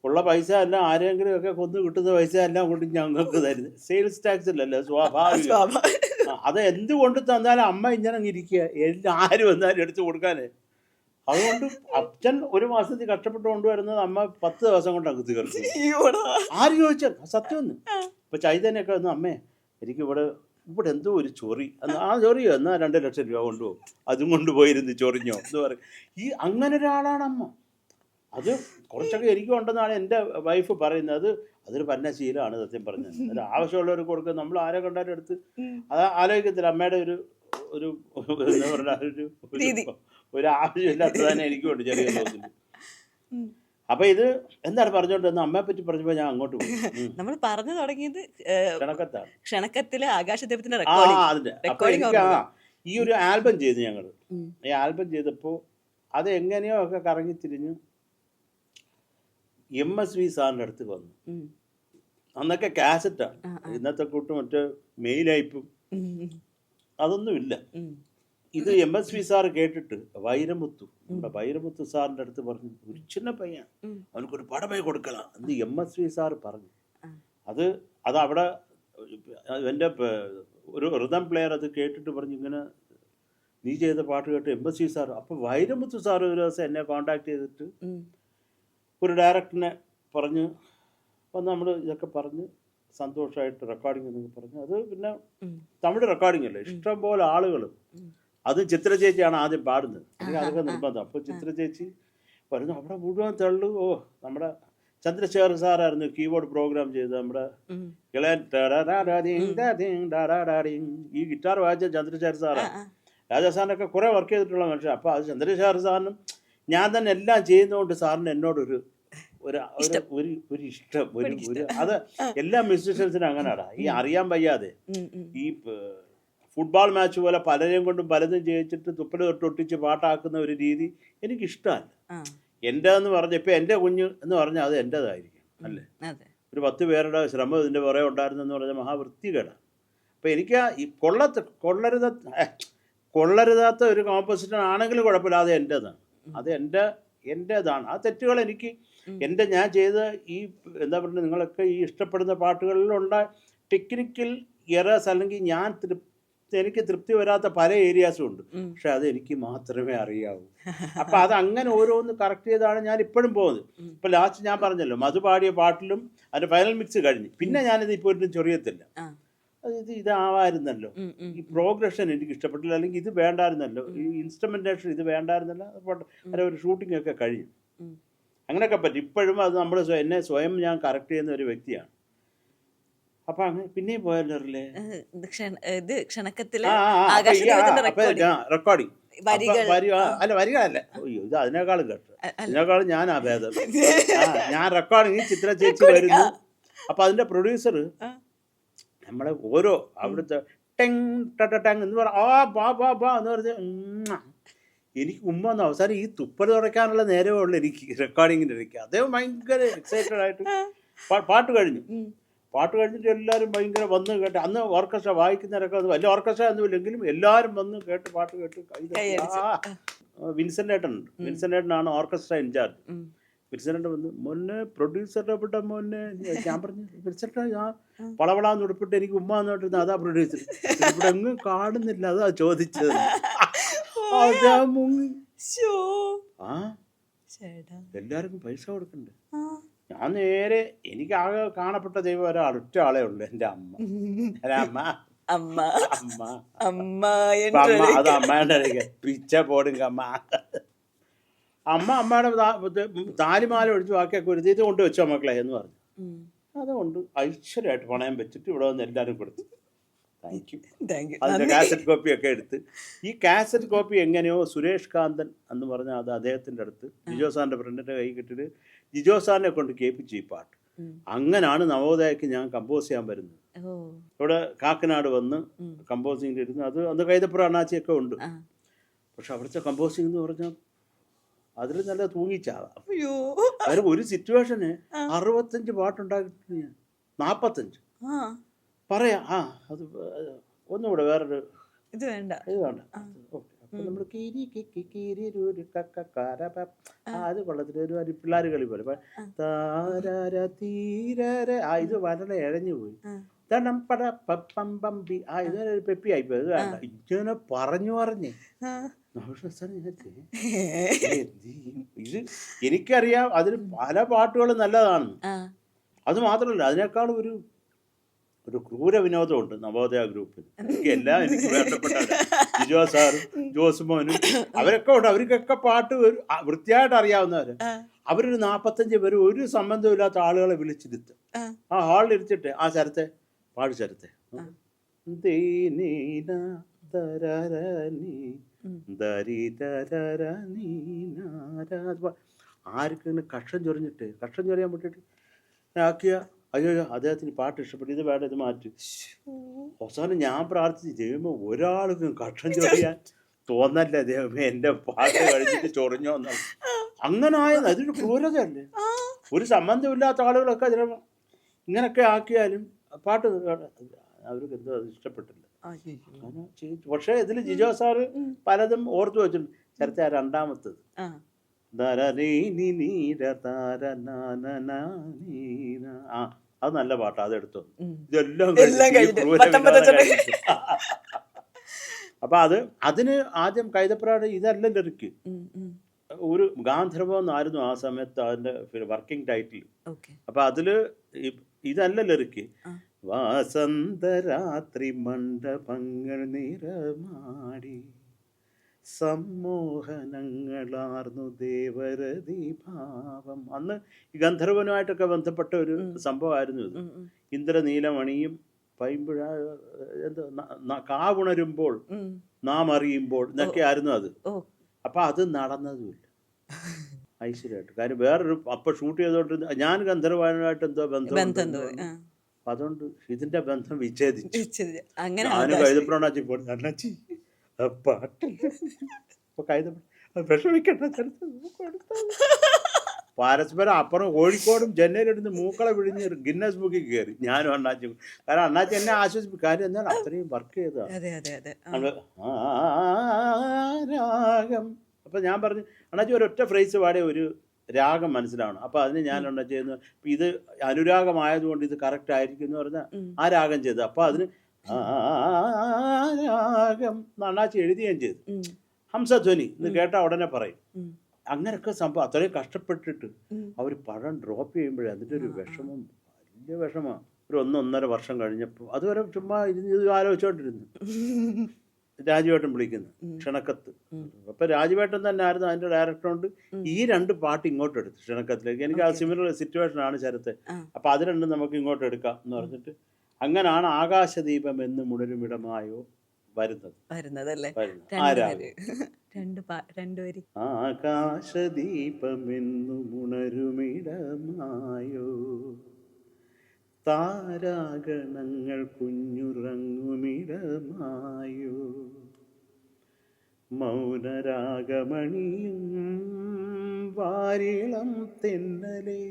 ഉള്ള പൈസ എല്ലാം ആരെങ്കിലും ഒക്കെ കൊന്നു കിട്ടുന്ന പൈസ എല്ലാം കൊണ്ട് ഞങ്ങൾക്ക് തരുന്നത്. സെയിൽസ് ടാക്സിലല്ലേ, സ്വാഭാവികം. അത് എന്തുകൊണ്ട് തന്നാലും അമ്മ ഇങ്ങനെ അങ്ങ് ഇരിക്കുക, ആര് വന്നാലും എടുത്ത് കൊടുക്കാനേ. അതുകൊണ്ട് അച്ഛൻ ഒരു മാസത്തിൽ കഷ്ടപ്പെട്ട് കൊണ്ടുവരുന്നത് അമ്മ 10 ദിവസം കൊണ്ട് അങ്ങ് തീർക്കും. ആര് ചോദിച്ചാൽ സത്യം ഒന്ന്. ഇപ്പൊ ചൈതന്യൊക്കെ വന്നു, അമ്മേ എനിക്ക് ഇവിടെ എന്തോ ഒരു ചൊറി, ആ ചൊറിയോ എന്നാൽ 2 ലക്ഷം രൂപ കൊണ്ടുപോകും, അതും കൊണ്ടുപോയിരുന്ന് ചൊറിഞ്ഞോ എന്ന് പറയും. അങ്ങനെ ഒരാളാണ് അമ്മ. അത് കുറച്ചൊക്കെ എനിക്കും ഉണ്ടെന്നാണ് എൻ്റെ വൈഫ് പറയുന്നത്. അതൊരു പന്ന ശീലമാണ് സത്യം പറഞ്ഞത്. അത് ആവശ്യമുള്ളവർക്ക് കൊടുക്കുക, നമ്മൾ ആരെ കണ്ടാലും എടുത്ത്. അത് ആലോചിക്കത്തില്ല അമ്മയുടെ ഒരു എന്താ പറയുക, ഒരു ആവശ്യമില്ലാത്ത തന്നെ എനിക്കുണ്ട് ചെറിയ തോതിൽ. അപ്പൊ ഇത് എന്താണ് പറഞ്ഞോണ്ടിരുന്നത്? അമ്മയെ പറ്റി പറഞ്ഞപ്പോ ഞാൻ അങ്ങോട്ട് പോയി. നമ്മൾ പറഞ്ഞു തുടങ്ങിയത് ക്ഷണക്കത്താണ്, ക്ഷണക്കത്തിലെ ആകാശദീപത്തിന്റെ അതിന്റെ. അപ്പൊ എനിക്ക് ഈ ഒരു ആൽബം ചെയ്തു ഞങ്ങള്. ഈ ആൽബം ചെയ്തപ്പോ അത് എങ്ങനെയോ ഒക്കെ കറങ്ങി തിരിഞ്ഞു MSV സാറിന്റെ അടുത്ത് വന്നു. അന്നൊക്കെ കാസറ്റാണ്, ഇന്നത്തെ കൂട്ട് മറ്റേ മെയിലയപ്പും അതൊന്നുമില്ല. ഇത് MSV സാറ് കേട്ടിട്ട് നമ്മുടെ വൈരമുത്തു സാറിന്റെ അടുത്ത് പറഞ്ഞു, ഒരു ചിന്ന പയ്യൻ, അവനക്കൊരു പടമേ കൊടുക്കണം എന്ന് MSV സാറ് പറഞ്ഞു. അത് അവിടെ എൻ്റെ ഒരു റിതം പ്ലെയർ അത് കേട്ടിട്ട് പറഞ്ഞു, ഇങ്ങനെ നീ ചെയ്ത പാട്ട് കേട്ട് MSV സാർ. അപ്പോൾ വൈരമുത്തു സാറ് ഒരു ദിവസം എന്നെ കോണ്ടാക്ട് ചെയ്തിട്ട് ഒരു ഡയറക്ടറിനെ പറഞ്ഞ് വന്ന് നമ്മൾ ഇതൊക്കെ പറഞ്ഞ് സന്തോഷമായിട്ട് റെക്കോർഡിങ് എന്നൊക്കെ പറഞ്ഞു. അത് പിന്നെ തമിഴ് റെക്കോർഡിങ് അല്ലേ, ഇഷ്ടം പോലെ ആളുകൾ. അത് ചിത്ര ചേച്ചിയാണ് ആദ്യം പാടുന്നത്, എനിക്ക് അതൊക്കെ നിർബന്ധം. അപ്പോൾ ചിത്ര ചേച്ചി വരുന്നു, അവിടെ മുഴുവൻ തള്ളു. നമ്മുടെ ചന്ദ്രശേഖർ സാറായിരുന്നു കീബോർഡ് പ്രോഗ്രാം ചെയ്തത്. നമ്മുടെ ഈ ഗിറ്റാർ വായിച്ച ചന്ദ്രശേഖർ സാറാണ്. രാജാസാറിനൊക്കെ കുറേ വർക്ക് ചെയ്തിട്ടുള്ള മനുഷ്യൻ. അപ്പോൾ അത് ചന്ദ്രശേഖർ സാറിനും ഞാൻ തന്നെ എല്ലാം ചെയ്യുന്നതുകൊണ്ട് സാറിന് എന്നോടൊരു ഇഷ്ടം, അത് എല്ലാ മ്യൂസിഷ്യൻസിനും അങ്ങനെയാടാ. ഈ അറിയാൻ വയ്യാതെ ഈ ഫുട്ബോൾ മാച്ച് പോലെ പലരെയും കൊണ്ടും പലതും ജയിച്ചിട്ട് തുപ്പല് തൊട്ടൊട്ടിച്ച് പാട്ടാക്കുന്ന ഒരു രീതി എനിക്കിഷ്ടമല്ല. എൻ്റെതെന്ന് പറഞ്ഞ ഇപ്പം എൻ്റെ കുഞ്ഞ് എന്ന് പറഞ്ഞാൽ അത് എൻ്റേതായിരിക്കും അല്ലേ. ഒരു 10 പേരുടെ ശ്രമം ഇതിൻ്റെ പുറകെ ഉണ്ടായിരുന്നെന്ന് പറഞ്ഞാൽ മഹാവൃത്തികേടാണ്. അപ്പം എനിക്ക് ഈ കൊള്ളരുതാത്ത ഒരു കോമ്പോസിറ്റർ ആണെങ്കിലും കുഴപ്പമില്ല, അത് എൻ്റേതാണ്. അത് എൻ്റേതാണ്. ആ തെറ്റുകൾ എനിക്ക് ഞാൻ ചെയ്ത ഈ എന്താ പറയുക, നിങ്ങളൊക്കെ ഈ ഇഷ്ടപ്പെടുന്ന പാട്ടുകളിലുള്ള ടെക്നിക്കൽ എറേഴ്സ് അല്ലെങ്കിൽ എനിക്ക് തൃപ്തി വരാത്ത പല ഏരിയാസും ഉണ്ട്. പക്ഷെ അത് എനിക്ക് മാത്രമേ അറിയാവൂ. അപ്പം അത് അങ്ങനെ ഓരോന്ന് കറക്റ്റ് ചെയ്താണ് ഞാൻ ഇപ്പോഴും പോകുന്നത്. ഇപ്പം ലാസ്റ്റ് ഞാൻ പറഞ്ഞല്ലോ, മധു പാടിയ പാട്ടിലും അതിൻ്റെ ഫൈനൽ മിക്സ് കഴിഞ്ഞു. പിന്നെ ഞാനിത് ഇപ്പോൾ ഒരിടത്തും ചൊറിയത്തില്ല. ഇതാവായിരുന്നല്ലോ, ഈ പ്രോഗ്രഷൻ എനിക്ക് ഇഷ്ടപ്പെട്ടില്ല, അല്ലെങ്കിൽ ഇത് വേണ്ടായിരുന്നല്ലോ, ഈ ഇൻസ്ട്രുമെന്റേഷൻ ഇത് വേണ്ടായിരുന്നല്ലോ. അതുപോലെ ഒരു ഷൂട്ടിംഗ് ഒക്കെ കഴിഞ്ഞു. അങ്ങനെയൊക്കെ പറ്റും. ഇപ്പോഴും അത് നമ്മൾ എന്നെ സ്വയം ഞാൻ കറക്റ്റ് ചെയ്യുന്ന ഒരു വ്യക്തിയാണ്. അപ്പൊ അങ്ങനെ പിന്നെയും പോയല്ലേ റെക്കോർഡിങ്. അല്ല വരികളല്ല, അയ്യോ ഇത് അതിനേക്കാളും കേട്ടു, അതിനേക്കാളും ഞാനാ ഭേദം. ഞാൻ റെക്കോർഡിങ് ചിത്ര ചേച്ചി വരുന്നു. അപ്പൊ അതിന്റെ പ്രൊഡ്യൂസർ നമ്മളെ ഓരോ അവിടുത്തെ ടെങ് ടങ് എന്ന് പറ ബാ എന്ന് പറഞ്ഞ് എനിക്ക് മുമ്പ് വന്ന അവസാനം ഈ തുപ്പൽ തുടയ്ക്കാനുള്ള നേരമേ ഉള്ളൂ എനിക്ക് റെക്കോർഡിങ്ങിൻ്റെ ഇടയ്ക്ക്. അദ്ദേഹം ഭയങ്കര എക്സൈറ്റഡ് ആയിട്ട് പാട്ട് കഴിഞ്ഞിട്ട് എല്ലാവരും ഭയങ്കര വന്ന് കേട്ട്. അന്ന് ഓർക്കസ്ട്ര വായിക്കുന്നവരൊക്കെ വലിയ ഓർക്കസ്ട്ര ഒന്നുമില്ലെങ്കിലും എല്ലാവരും വന്ന് കേട്ട് പാട്ട് കേട്ട് വിൻസെൻ്റ് ഏട്ടനുണ്ട്. വിൻസെൻ്റ് ഏട്ടനാണ് ഓർക്കസ്ട്ര ഇൻചാർജ്. വിൻസെൻ്റ് വന്ന് മോനെ പ്രൊഡ്യൂസറുടെ പെട്ട മോനെ, ഞാൻ പറഞ്ഞു വിൻസെൻ്റ് ഞാൻ പളവളാന്ന് ഉടുപ്പിട്ട് എനിക്ക് ഉമ്മ എന്നിട്ട് അതാ പ്രൊഡ്യൂസർ, ഇവിടെ എങ്ങും കാണുന്നില്ല, അതാ ചോദിച്ചത്. എല്ലാവർക്കും പൈസ കൊടുക്കണ്ടേ. ഞാൻ നേരെ എനിക്ക് ആകെ കാണപ്പെട്ട ദൈവം ഒറ്റ ആളേ ഉള്ളു, എൻ്റെ അമ്മ. അത് അമ്മേൻ്റെ പിച്ച പോടുങ്ക അമ്മയുടെ താലിമാല ഒഴിച്ച് ബാക്കിയൊക്കെ ഒരു ഇത് കൊണ്ട് വെച്ചോ മക്കളെ എന്ന് പറഞ്ഞു. അതുകൊണ്ട് ഐശ്വര്യമായിട്ട് പണയം വെച്ചിട്ട് ഇവിടെ വന്ന് എല്ലാവരും കൊടുത്തു. അതിൻ്റെ കാസറ്റ് കോപ്പിയൊക്കെ എടുത്ത്, ഈ കാസറ്റ് കോപ്പി എങ്ങനെയോ സുരേഷ് കാന്തൻ എന്ന് പറഞ്ഞാൽ അത് അദ്ദേഹത്തിൻ്റെ അടുത്ത് ജിജോ സാറിൻ്റെ ഫ്രണ്ടിൻ്റെ കൈ കിട്ടിയിട്ട് ജിജോ സാറിനെ കൊണ്ട് കേൾപ്പിച്ചു ഈ പാട്ട്. അങ്ങനെയാണ് നവോദയക്ക് ഞാൻ കമ്പോസ് ചെയ്യാൻ വരുന്നത്. ഇവിടെ കാക്കനാട് വന്ന് കമ്പോസിങ്ങിൽ ഇരുന്ന് അത് കൈതപ്പുറം അണ്ണാച്ചിയൊക്കെ ഉണ്ട്. പക്ഷെ അവിടുത്തെ കമ്പോസിങ് എന്ന് പറഞ്ഞാൽ അതിൽ നല്ല തൂങ്ങിച്ചാവാം. അതിന് ഒരു സിറ്റുവേഷന് 65 പാട്ടുണ്ടാക്കിയിട്ടുണ്ട് ഞാൻ. 45 പറയാ. അത് ഒന്നുകൂടെ വേറൊരു ഇത് വേണ്ട. അപ്പൊ നമ്മൾ കീരി കിക്കി കീരി രൂരി കക്കക്കാര അത് കൊള്ളത്തില്ല ഒരു പിള്ളേർ കളി പോലെ താര തീരര ഇത് വളരെ ഇഴഞ്ഞു പോയി പട പമ്പി ഇതൊരു പെപ്പി ആയിപ്പോയി ഇത് വേണ്ട ഇങ്ങനെ പറഞ്ഞ് ഇത് എനിക്കറിയാം അതിൽ പല പാട്ടുകളും നല്ലതാണ്. അത് മാത്രമല്ല അതിനേക്കാളും ഒരു ക്രൂര വിനോദമുണ്ട് നവോദയ ഗ്രൂപ്പിൽ. എനിക്ക് വേണ്ടപ്പെട്ടവരാ ജിജോ സാറും ജോസുമോനും അവരൊക്കെ ഉണ്ട്. അവർക്കൊക്കെ പാട്ട് വൃത്തിയായിട്ട് അറിയാവുന്നവര്. അവരൊരു 45 പേര് ഒരു സംബന്ധമില്ലാത്ത ആളുകളെ വിളിച്ചിരുത്തും. ആ ഹാളിൽ ഇരുത്തിട്ട് ആ ശരത്തെ പാട് ശരത്തെ ആർക്കും കഷ്ടം ചൊറിയാൻ വിട്ടിട്ട് ആക്കിയ അയ്യോ അദ്ദേഹത്തിന് പാട്ട് ഇഷ്ടപ്പെട്ടു, ഇത് വേണ്ട, ഇത് മാറ്റി. അവസാനം ഞാൻ പ്രാർത്ഥിച്ച് ദൈവമേ ഒരാൾക്കും കഷ്ടം ചൊറിയാൻ തോന്നല്ലേ ദൈവമേ എൻ്റെ പാട്ട് കഴിച്ചിട്ട് ചൊറിഞ്ഞോ എന്നാണ്. അങ്ങനെ ആയത് അതൊരു ക്രൂരതയല്ലേ. ഒരു സംബന്ധമില്ലാത്ത ആളുകളൊക്കെ അതിനെ ഇങ്ങനൊക്കെ ആക്കിയാലും പാട്ട് അവർക്ക് എന്തോ അത് ഇഷ്ടപ്പെട്ടില്ല. പക്ഷേ ഇതിൽ ജിജോ സാറ് പലതും ഓർത്തു വെച്ചിട്ടുണ്ട്. ചരിത്ര രണ്ടാമത്തത് അത് നല്ല പാട്ടാ, അതെടുത്തു. ഇതെല്ലാം അപ്പൊ അതിന് ആദ്യം കൈതപ്രാട് ഇതല്ല ലിറിക്ക്, ഒരു ഗാന്ധർവം എന്നായിരുന്നു ആ സമയത്ത് അതിന്റെ വർക്കിംഗ് ടൈറ്റിൽ. അപ്പൊ അതില് ഇതല്ല ലിറിക്ക്. വാസന്തരാത്രി മണ്ഡപങ്ങൾ നിറമാടി സമ്മോഹനങ്ങളാർന്നു ദേവരതി ഭാവം. അന്ന് ഈ ഗന്ധർവനുമായിട്ടൊക്കെ ബന്ധപ്പെട്ട ഒരു സംഭവമായിരുന്നു ഇത്. ഇന്ദ്രനീലമണിയും പൈമ്പുഴ എന്തോ കാവുണരുമ്പോൾ നാം അറിയുമ്പോൾ എന്നൊക്കെ ആയിരുന്നു അത്. അപ്പൊ അത് നടന്നതുമില്ല ഐശ്വര്യമായിട്ട്. കാര്യം വേറൊരു അപ്പൊ ഷൂട്ട് ചെയ്തോണ്ടിരുന്ന ഞാൻ ഗന്ധർവനുമായിട്ട് എന്തോ ബന്ധം, അതുകൊണ്ട് ഇതിന്റെ ബന്ധം വിച്ഛേദിച്ചു. ഞാനും കൈതപ്രാണാച്ചി പോയി പരസ്പരം അപ്പുറം കോഴിക്കോടും ജനലിടുന്ന് മൂക്കളെ വിഴിഞ്ഞ് ഗിന്നസ് ബുക്കിൽ കയറി ഞാനും അണ്ണാച്ചി. കാരണം അണ്ണാച്ചി എന്നെ ആശ്വസിപ്പിക്കും. കാര്യം എന്നാൽ അത്രയും വർക്ക് ചെയ്തതാണ്. രാഗം അപ്പൊ ഞാൻ പറഞ്ഞു അണ്ണാച്ചി ഒരൊറ്റ ഫ്രേസ് പാടിയ ഒരു രാഗം മനസ്സിലാവണം. അപ്പൊ അതിന് ഞാൻ എന്താ ചെയ്യുന്നത്, ഇത് അനുരാഗമായതുകൊണ്ട് ഇത് കറക്റ്റ് ആയിരിക്കും എന്ന് പറഞ്ഞാൽ ആ രാഗം ചെയ്തു. അപ്പൊ അതിന് രാഗം അണ്ണാച്ചി എഴുതുകയും ചെയ്തു. ഹംസധ്വനി എന്ന് കേട്ടാൽ ഉടനെ പറയും. അങ്ങനെയൊക്കെ സംഭവം. അത്രയും കഷ്ടപ്പെട്ടിട്ട് അവർ പടം ഡ്രോപ്പ് ചെയ്യുമ്പോഴേ അതിൻ്റെ ഒരു വിഷമം, വലിയ വിഷമമാണ്. ഒരു 1.5 വർഷം കഴിഞ്ഞപ്പോൾ അതുവരെ ചുമ്മാ ഇത് ആലോചിച്ചോണ്ടിരുന്നു. രാജുവേട്ടൻ വിളിക്കുന്നു ക്ഷണക്കത്ത്. അപ്പൊ രാജുവേട്ടൻ തന്നെ ആയിരുന്നു അതിന്റെ ഡയറക്ടറുണ്ട്. ഈ 2 പാട്ട് ഇങ്ങോട്ട് എടുത്തു ക്ഷണക്കത്തിലേക്ക്. എനിക്ക് ആ സിമിലർ സിറ്റുവേഷൻ ആണ് ശരത്ത്. അപ്പൊ അത് 2 നമുക്ക് ഇങ്ങോട്ട് എടുക്കാം എന്ന് പറഞ്ഞിട്ട് അങ്ങനാണ് ആകാശദീപം എന്ന് മുടരുമിടമായോ വരുന്നത്. ആകാശദീപമെന്നു മുണരുമിടമായോ താരാഗണങ്ങൾ കുഞ്ഞുറങ്ങുമിടമായോ മൗനരാഗമണിയും വാരിളം തെന്നലെ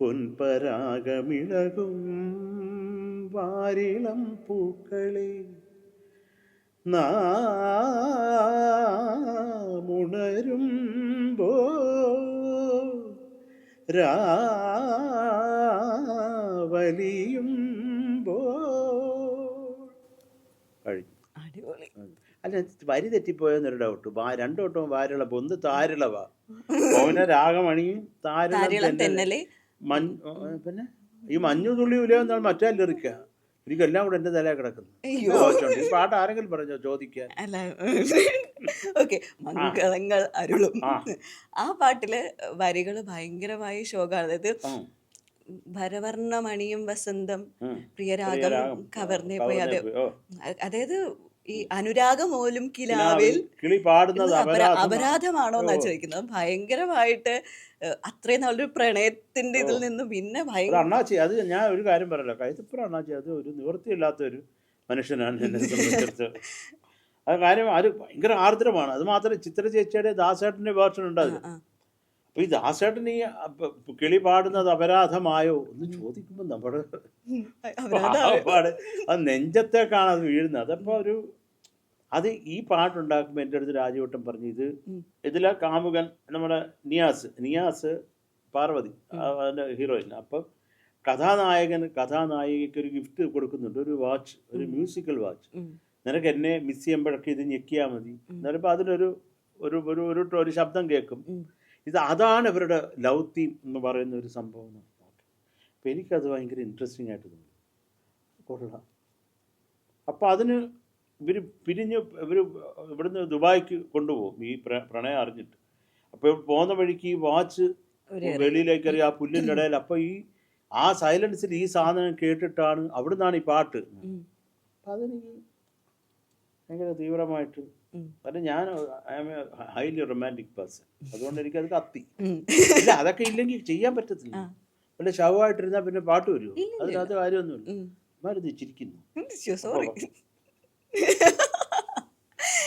പൊൻപരാഗമിളകും വാരിളം പൂക്കളെ നാമുണരുമ്പോ രാവലിയുമ്പോ കഴിഞ്ഞു. അടിപൊളി. അല്ല വരി തെറ്റിപ്പോയെന്നൊരു ഡൗട്ട്. 2 വട്ടവും വാരിളപ്പോ. ഒന്ന് താരിളവാ, മൗനരാഗമണിയും താരിളം തെന്നലെ. പിന്നെ ഈ മഞ്ഞു തുള്ളി ഉലയെന്നാണ് മറ്റേ ലിറിക്ക. എനിക്കെല്ലാം കൂടെ എന്റെ തലേ കിടക്കുന്നു. ഈ പാട്ട് ആരെങ്കിലും പറഞ്ഞോ ചോദിക്കാൻ? മംഗളങ്ങൾ അരുളും. ആ പാട്ടില് വരികള് ഭയങ്കരമായി ശോകാണ്. അതായത് ഭരവർണ്ണമണിയും വസന്തം പ്രിയരാഗം കവർന്നേ പോയി. അതായത് ഈ അനുരാഗം പോലും കിലാവിൽ കിളി പാടുന്നത് അപരാധമാണോ എന്നാ ചോദിക്കുന്നത്. ഭയങ്കരമായിട്ട് അത്രയും നല്ലൊരു പ്രണയത്തിന്റെ ഇതിൽ നിന്ന് പിന്നെ അണ്ണാച്ചി. അത് ഞാൻ ഒരു കാര്യം പറയല്ലോ, കൈതപ്പുറ അണ്ണാച്ചി അത് ഒരു നിവൃത്തിയില്ലാത്ത ഒരു മനുഷ്യനാണ് എന്നെ സംബന്ധിച്ചിടത്ത്. അത് കാര്യം അത് ഭയങ്കര ആർദ്രമാണ്. അത് മാത്രമേ ചിത്ര ചേച്ചിയുടെ ദാസേട്ടന്റെ വേർഷൻ ഉണ്ട് അതിൽ. അപ്പൊ ഈ ദാസേട്ടൻ ഈ കിളി പാടുന്നത് അപരാധമായോ എന്ന് ചോദിക്കുമ്പോൾ നമ്മുടെ പാട് അത് നെഞ്ചത്തേക്കാണ് അത് വീഴുന്നത്. അതപ്പോ അത് ഈ പാട്ടുണ്ടാക്കുമ്പോൾ എൻ്റെ അടുത്ത് രാജവട്ടം പറഞ്ഞു, ഇതിലെ കാമുകൻ നമ്മുടെ നിയാസ് പാർവതി അതിൻ്റെ ഹീറോയിൻ. അപ്പം കഥാനായികയ്ക്ക് ഒരു ഗിഫ്റ്റ് കൊടുക്കുന്നുണ്ട്, ഒരു വാച്ച്, ഒരു മ്യൂസിക്കൽ വാച്ച്. നിനക്ക് എന്നെ മിസ് ചെയ്യുമ്പോഴൊക്കെ ഇത് ഞെക്കിയാൽ മതി എന്ന് പറയുമ്പോൾ അതിലൊരു ഒരു ഒരു ഒരു ശബ്ദം കേൾക്കും. അതാണ് ഇവരുടെ ലവ് തീം എന്ന് പറയുന്ന ഒരു സംഭവം. അപ്പം എനിക്കത് ഭയങ്കര ഇൻട്രസ്റ്റിംഗ് ആയിട്ട് തോന്നി. കൊള്ളാം. അപ്പോൾ അതിന് ഇവർ ഇവിടുന്ന് ദുബായിക്ക് കൊണ്ടുപോകും ഈ പ്രണയം അറിഞ്ഞിട്ട്. അപ്പോൾ പോകുന്ന വഴിക്ക് ഈ വാച്ച് വെളിയിലേക്ക് എറിയ ആ പുല്ലിൻ്റെ ഇടയിൽ. അപ്പോൾ ആ സൈലൻസിൽ ഈ സാധനം കേട്ടിട്ടാണ് അവിടെ നിന്നാണ് ഈ പാട്ട്. അപ്പം അതെനിക്ക് ഭയങ്കര തീവ്രമായിട്ട്, കാരണം ഞാൻ I am a highly romantic person, അതുകൊണ്ട് എനിക്കത് കത്തി. ഇല്ല, അതൊക്കെ ഇല്ലെങ്കിൽ ചെയ്യാൻ പറ്റത്തില്ല. വല്ല ശവമായിട്ടിരുന്നാൽ പിന്നെ പാട്ട് വരുമോ? അതിനകത്ത് കാര്യമൊന്നുമില്ല. മരുന്ന് ചിരിക്കുന്നു.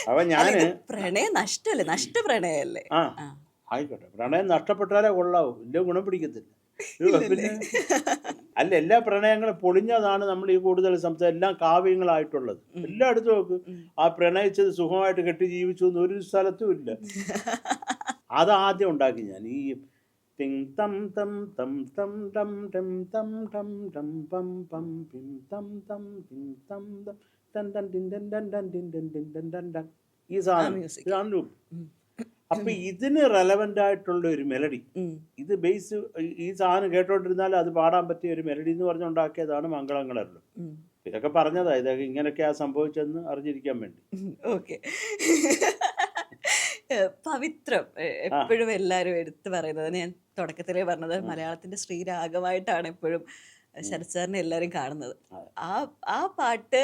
അപ്പൊ ഞാന് പ്രണയം നഷ്ടല്ലേ, നഷ്ടപ്രണയല്ലേ? ആയിക്കോട്ടെ, പ്രണയം നഷ്ടപ്പെട്ടാലേ കൊള്ളാവൂ, ഇല്ല ഗുണം പിടിക്കത്തില്ല. പിന്നെ അല്ല, എല്ലാ പ്രണയങ്ങളും പൊളിഞ്ഞതാണ് നമ്മൾ ഈ കൂടുതൽ എല്ലാം കാവ്യങ്ങളായിട്ടുള്ളത്. എല്ലായിടത്തും നോക്ക്, ആ പ്രണയിച്ചത് സുഖമായിട്ട് കെട്ടി ജീവിച്ചു എന്ന് ഒരു സ്ഥലത്തും ഇല്ല. അതാദ്യം ഉണ്ടാക്കി ഞാൻ ഈ ടിങ് തം തം തം തം ടം ടം തം ടം ടം പം പം പിം തം തം പിം തം ടൻ ടൻ ടിൻ ടൻ ടൻ ടൻ ടിൻ ടൻ ടിൻ ടൻ ടൻ ടൻ. ഈ സാധനം അപ്പൊ ഇതിന് റെലവെന്റ് ആയിട്ടുള്ള ഒരു മെലഡി, ഇത് ബേസ്, ഈ സാധനം കേട്ടോണ്ടിരുന്നാൽ അത് പാടാൻ പറ്റിയ ഒരു മെലഡി എന്ന് പറഞ്ഞുണ്ടാക്കിയതാണ് മംഗളങ്ങളല്ലോ. ഇതൊക്കെ പറഞ്ഞതാ, ഇതൊക്കെ ഇങ്ങനെയൊക്കെയാ സംഭവിച്ചതെന്ന് അറിഞ്ഞിരിക്കാൻ വേണ്ടി. ഓക്കെ. പവിത്രം എപ്പോഴും എല്ലാവരും എടുത്തു പറയുന്നത്, ഞാൻ തുടക്കത്തിലേ പറഞ്ഞത്, മലയാളത്തിന്റെ ശ്രീരാഗമായിട്ടാണ് എപ്പോഴും ശരത് സാറിനെ എല്ലാവരും കാണുന്നത്. ആ പാട്ട്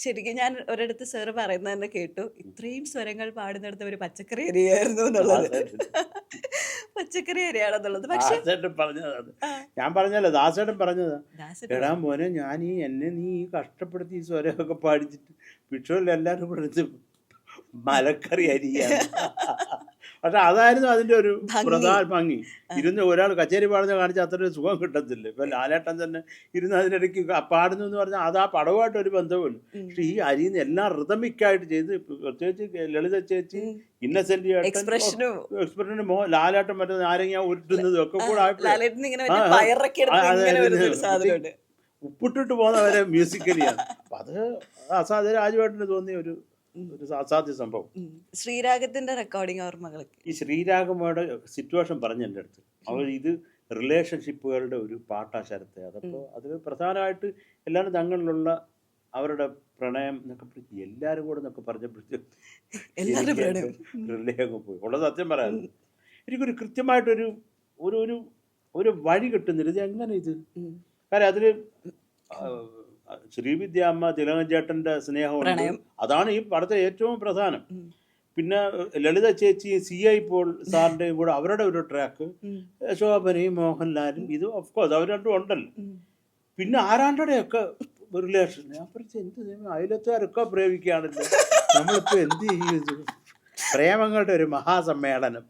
ശരിക്കും ഞാൻ ഒരിടത്ത് സാറ് പറയുന്നത് തന്നെ കേട്ടു, ഇത്രയും സ്വരങ്ങൾ പാടുന്നിടത്ത് ഒരു പച്ചക്കറി അരിയായിരുന്നു എന്നുള്ളത്. പച്ചക്കറി അരിയാണെന്നുള്ളത്. പക്ഷെ ഞാൻ പറഞ്ഞല്ലോ, ദാസേട്ടൻ പറഞ്ഞതാ, എടാ മോനെ, ഞാൻ എന്നെ നീ കഷ്ടപ്പെടുത്തി ഈ സ്വരമൊക്കെ പാടിച്ചിട്ട് വിഷുവല്ല എല്ലാവരും കൂടെ മലക്കറി അരിയാണ്. പക്ഷെ അതായിരുന്നു അതിന്റെ ഒരു പ്രധാന ഭംഗി. ഇരുന്ന് ഒരാൾ കച്ചേരി പാടുന്ന കാണിച്ചാൽ അത്ര ഒരു സുഖം കിട്ടത്തില്ല. ഇപ്പൊ ലാലേട്ടൻ തന്നെ ഇരുന്ന് അതിനിടയ്ക്ക് പാടുന്നു എന്ന് പറഞ്ഞാൽ അത് ആ പടവുമായിട്ട് ഒരു ബന്ധവുമില്ല. പക്ഷെ ഈ അരിന്ന് എല്ലാം റിതമിക്കായിട്ട് ചെയ്ത്, പ്രത്യേകിച്ച് ലളിത ചേച്ചി, ഇന്നസെന്റ് എക്സ്പ്രഷന് ലാലേട്ടൻ മറ്റേ നാരങ്ങ ഉരുട്ടുന്നതും ഒക്കെ കൂടെ ഉപ്പിട്ടിട്ട് പോകുന്നവരെ മ്യൂസിക്കലിയാണ്. അപ്പൊ അത് അസാധ്യ രാജുവേട്ടന് തോന്നിയ ഒരു അസാധ്യ സംഭവം. ശ്രീരാഗത്തിന്റെ റെക്കോർഡിംഗ് ഓർമ്മകൾക്ക് ഈ ശ്രീരാഗമ്മയുടെ സിറ്റുവേഷൻ പറഞ്ഞ എൻ്റെ അടുത്ത്, അവർ ഇത് റിലേഷൻഷിപ്പുകളുടെ ഒരു പാട്ടാ ശരത്തെ. അതപ്പോൾ അതിൽ പ്രധാനമായിട്ട് എല്ലാവരും തങ്ങളിലുള്ള അവരുടെ പ്രണയം എന്നൊക്കെ എല്ലാവരും കൂടെ എന്നൊക്കെ പറഞ്ഞപ്പോഴത്തേക്ക് റിലേഷൻ പോയി. ഉള്ള സത്യം പറയാൻ എനിക്കൊരു കൃത്യമായിട്ടൊരു ഒരു ഒരു വഴി കിട്ടുന്നില്ല. ഇത് എങ്ങനെ ഇത്, കാരണം അതിൽ ശ്രീവിദ്യാമ്മ തിലകൻ ചേട്ടന്റെ സ്നേഹമുണ്ട്, അതാണ് ഈ പടത്തെ ഏറ്റവും പ്രധാനം. പിന്നെ ലളിത ചേച്ചി CI പോൾ സാറിന്റെയും കൂടെ അവരുടെ ഒരു ട്രാക്ക്, ശോഭനയും മോഹൻലാലും, ഇത് ഓഫ്കോഴ്സ് അവർ രണ്ടും ഉണ്ടല്ലോ. പിന്നെ ആരാണ്ടൊക്കെ റിലേഷൻ. ഞാൻ പറഞ്ഞ എന്ത് അയലത്തുകാരൊക്കെ പ്രേമിക്കുകയാണല്ലോ, നമ്മളിപ്പോൾ എന്ത് ചെയ്യും? പ്രേമങ്ങളുടെ ഒരു മഹാസമ്മേളനം.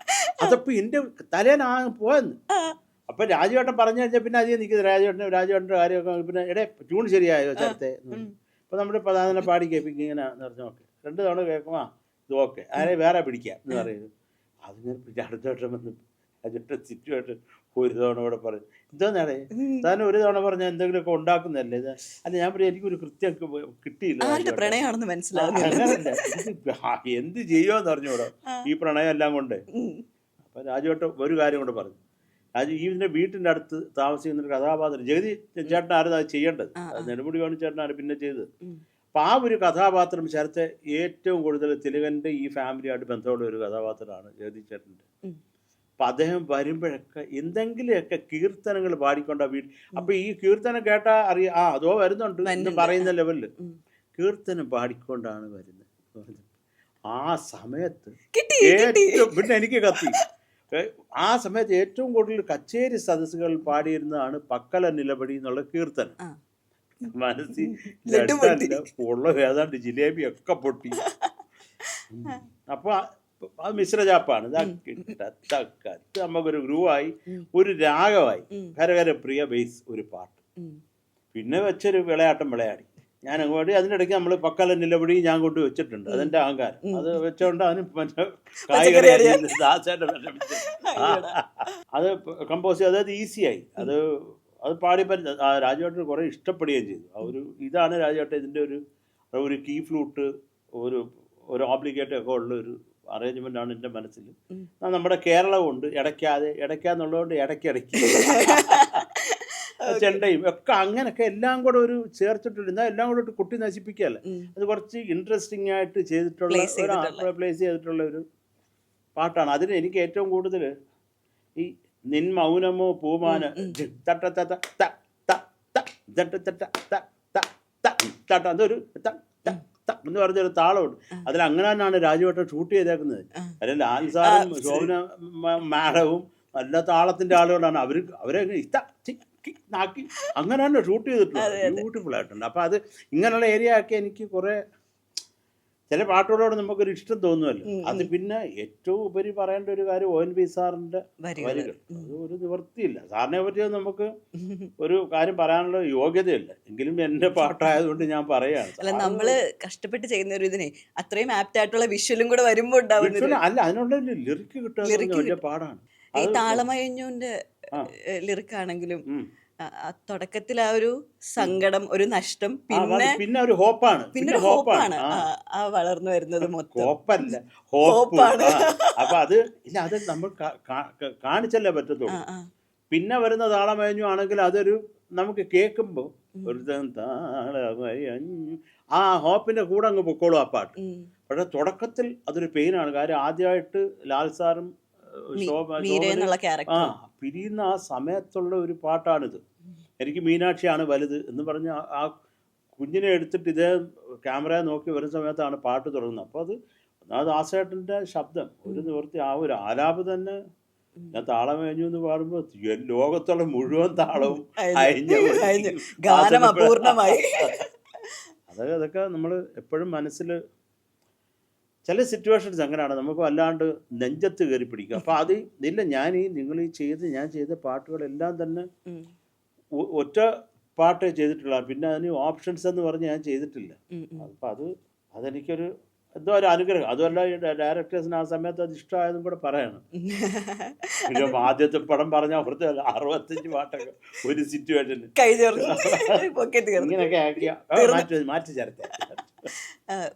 അതപ്പോൾ എൻ്റെ തലേനാ പോയെന്ന്. അപ്പൊ രാജുവേട്ടൻ പറഞ്ഞു കഴിഞ്ഞാൽ പിന്നെ അധികം നിൽക്കുന്നത് രാജുവേട്ടൻ്റെ കാര്യമൊക്കെ. പിന്നെ എടേ ട്യൂൺ ശരിയായോ ചേർത്തെ? അപ്പൊ നമ്മുടെ പ്രധാന പാടി കേൾപ്പിക്കും ഇങ്ങനെ പറഞ്ഞു. ഓക്കെ, 2 തവണ കേൾക്കുമ്പോൾ ഇത് ഓക്കെ, ആരെ വേറെ പിടിക്കാം എന്ന് പറയുന്നത്. അതിങ്ങനെ പിന്നെ അടുത്ത വട്ടം വന്ന് രാജുവേട്ടൻ സിറ്റുവേഷൻ ഒരു തവണ കൂടെ പറഞ്ഞു, എന്തോന്നാടേ താൻ ഒരു തവണ പറഞ്ഞാൽ എന്തെങ്കിലുമൊക്കെ ഉണ്ടാക്കുന്നതല്ലേ ഇത്? അല്ല, ഞാൻ പറയും എനിക്കൊരു കൃത്യം കിട്ടിയില്ല, എന്ത് ചെയ്യുമെന്ന് അറിഞ്ഞൂടോ ഈ പ്രണയം എല്ലാം കൊണ്ട്. അപ്പൊ രാജുവേട്ടൻ ഒരു കാര്യം കൊണ്ട് പറഞ്ഞു, ഇതിന്റെ വീട്ടിൻ്റെ അടുത്ത് താമസിക്കുന്ന ഒരു കഥാപാത്രം ജഗതി ചേട്ടനായിരുന്നു അത് ചെയ്യേണ്ടത്. അത് നെടുമുടി വേണു ചേട്ടനാണ് പിന്നെ ചെയ്തത്. അപ്പം ആ ഒരു കഥാപാത്രം ശരത്തെ ഏറ്റവും കൂടുതൽ തിലകൻ്റെ ഈ ഫാമിലിയായിട്ട് ബന്ധമുള്ള ഒരു കഥാപാത്രമാണ് ജഗതി ചേട്ടൻ്റെ. അപ്പം അദ്ദേഹം വരുമ്പോഴൊക്കെ എന്തെങ്കിലുമൊക്കെ കീർത്തനങ്ങൾ പാടിക്കൊണ്ട വീട്. അപ്പം ഈ കീർത്തനം കേട്ടാൽ അറിയാം, അതോ വരുന്നുണ്ട് എന്ന് പറയുന്ന ലെവലിൽ കീർത്തനം പാടിക്കൊണ്ടാണ് വരുന്നത്. ആ സമയത്ത് പിന്നെ എനിക്ക് കത്തി. ആ സമയത്ത് ഏറ്റവും കൂടുതൽ കച്ചേരി സദസ്സുകൾ പാടിയിരുന്നതാണ് പക്കല നിലപടി എന്നുള്ള കീർത്തനം. മനസ്സിൽ ഉള്ള ഏതാണ്ട് ജിലേബിയൊക്കെ പൊട്ടി. അപ്പൊ അത് മിശ്രജാപ്പാണ്. നമുക്കൊരു ഗ്രൂവായി, ഒരു രാഗമായി, ഹരഹര പ്രിയ ബേസ് ഒരു പാട്ട്. പിന്നെ വെച്ചൊരു വിളയാട്ടം വിളയാടി. ഞാൻ അങ്ങോട്ട് അതിനിടയ്ക്ക് നമ്മൾ പക്കല നിലവിളി ഞാൻ കൊണ്ട് വെച്ചിട്ടുണ്ട്, അതെന്റെ അഹങ്കാരം. അത് വെച്ചോണ്ട് അതിന് മറ്റേ കായ്കറി ദാസേട്ടൻ വിഷമിച്ചു. അത് കമ്പോസ് ചെയ്ത് അത് ഈസിയായി. അത് പാടി രാജുവേട്ടന് കുറെ ഇഷ്ടപ്പെടുകയും ചെയ്തു. ഇതാണ് രാജുവേട്ടൻ ഇതിന്റെ ഒരു കീ ഫ്ലൂട്ട്, ഒരു ഓബ്ലിഗേറ്റ് ഒക്കെ ഉള്ള ഒരു അറേഞ്ച്മെന്റ് ആണ് എൻ്റെ മനസ്സിൽ. നമ്മുടെ കേരളമുണ്ട് ഇടയ്ക്കാന്നുള്ളതുകൊണ്ട് ഇടയ്ക്കിടയ്ക്ക് ചെണ്ടയും ഒക്കെ അങ്ങനെയൊക്കെ എല്ലാം കൂടെ ഒരു ചേർത്തിട്ടുണ്ട്. എന്നാൽ എല്ലാം കൂടെ കുട്ടി നശിപ്പിക്കുകയല്ല, അത് കുറച്ച് ഇൻട്രസ്റ്റിംഗ് ആയിട്ട് ചെയ്തിട്ടുള്ള പ്ലേസ് ചെയ്തിട്ടുള്ള ഒരു പാട്ടാണ്. അതിന് എനിക്ക് ഏറ്റവും കൂടുതൽ ഈ നിൻ മൗനമോ പൂമാന അതൊരു എന്ന് പറഞ്ഞൊരു താളമുണ്ട്. അതിൽ അങ്ങനെ തന്നെയാണ് രാജുവേട്ടൻ ഷൂട്ട് ചെയ്തേക്കുന്നത്. അതിൽ ലാൽ സാറും ശോഭന മാഡവും നല്ല താളത്തിന്റെ ആളുകളാണ്. അവരെ നാക്കി അങ്ങനെ തന്നെ ഷൂട്ട് ചെയ്തിട്ടുണ്ട്. ബ്യൂട്ടിഫുൾ ആയിട്ടുണ്ട്. അപ്പൊ അത് ഇങ്ങനെയുള്ള ഏരിയ ഒക്കെ എനിക്ക് കുറെ ചില പാട്ടുകളോട് നമുക്കൊരു ഇഷ്ടം തോന്നുമല്ലോ. അത് പിന്നെ ഏറ്റവും ഉപരി പറയേണ്ട ഒരു കാര്യം ONV സാറിന്റെ വരികൾ. അത് ഒരു നിവൃത്തിയില്ല. സാറിനെ പറ്റി നമുക്ക് ഒരു കാര്യം പറയാനുള്ള യോഗ്യതയില്ല. എങ്കിലും എന്റെ പാട്ടായതുകൊണ്ട് ഞാൻ പറയാണ്. അല്ല, നമ്മള് കഷ്ടപ്പെട്ട് ചെയ്യുന്ന ഒരു ഇതിനെ അത്രയും ആപ്റ്റ് ആയിട്ടുള്ള വിഷ്വലും കൂടെ വരുമ്പോ അല്ല, അതിനുള്ള ലിറിക്ക് കിട്ടുക വലിയ പാടാണ്. ഈ താളമയഞ്ഞുവിന്റെ ലിറിക്കാണെങ്കിലും തുടക്കത്തിൽ ആ ഒരു സങ്കടം, ഒരു നഷ്ടം, പിന്നെ ഒരു ഹോപ്പാണ്. ആ വളർന്നു വരുന്നത് മൊത്തം ഹോപ്പാണ്. അപ്പൊ അത് നമ്മൾ കാണിച്ചല്ലേ പറ്റത്തുള്ളൂ. പിന്നെ വരുന്ന താളമയഞ്ഞു ആണെങ്കിൽ അതൊരു നമുക്ക് കേൾക്കുമ്പോ ഒരു താളമയഞ്ഞു ആ ഹോപ്പിന്റെ കൂടെ അങ്ങ് പൊക്കോളും ആ പാട്ട്. പക്ഷെ തുടക്കത്തിൽ അതൊരു പെയിനാണ്. കാര്യം ആദ്യമായിട്ട് ലാൽ സാറും പിരിയുന്ന ആ സമയത്തുള്ള ഒരു പാട്ടാണിത്. എനിക്ക് മീനാക്ഷിയാണ് വലുത് എന്ന് പറഞ്ഞ് ആ കുഞ്ഞിനെ എടുത്തിട്ട് ഇതേ ക്യാമറ നോക്കി വരുന്ന സമയത്താണ് പാട്ട് തുടങ്ങുന്നത്. അപ്പോൾ അത് ദാസേട്ടൻ്റെ ശബ്ദം ഒരു നിവൃത്തി, ആ ഒരു ആലാപ് തന്നെ. ഞാൻ താളം കഴിഞ്ഞു എന്ന് പാടുമ്പോൾ ലോകത്തുള്ള മുഴുവൻ താളവും അതൊക്കെ നമ്മൾ എപ്പോഴും മനസ്സിൽ ചില സിറ്റുവേഷൻസ് അങ്ങനെയാണ്, നമുക്ക് വല്ലാണ്ട് നെഞ്ചത്ത് കയറി പിടിക്കും. അപ്പം ഇല്ല, ഞാൻ ചെയ്ത പാട്ടുകളെല്ലാം തന്നെ ഒറ്റ പാട്ടേ ചെയ്തിട്ടുള്ള, പിന്നെ അതിന് ഓപ്ഷൻസ് എന്ന് പറഞ്ഞ് ഞാൻ ചെയ്തിട്ടില്ല. അപ്പം അതെനിക്കൊരു എന്തോ ഒരു അനുഗ്രഹം. അതുമല്ല ഡയറക്ടേഴ്സിന് ആ സമയത്ത് അത് ഇഷ്ടമായതും കൂടെ പറയണം. പിന്നെ ആദ്യത്തെ പടം പറഞ്ഞാൽ അവിടുത്തെ 65 പാട്ടൊക്കെ ഒരു സിറ്റുവേഷന് ഇങ്ങനെയൊക്കെ ആക്കിയ മാറ്റി ചേർത്ത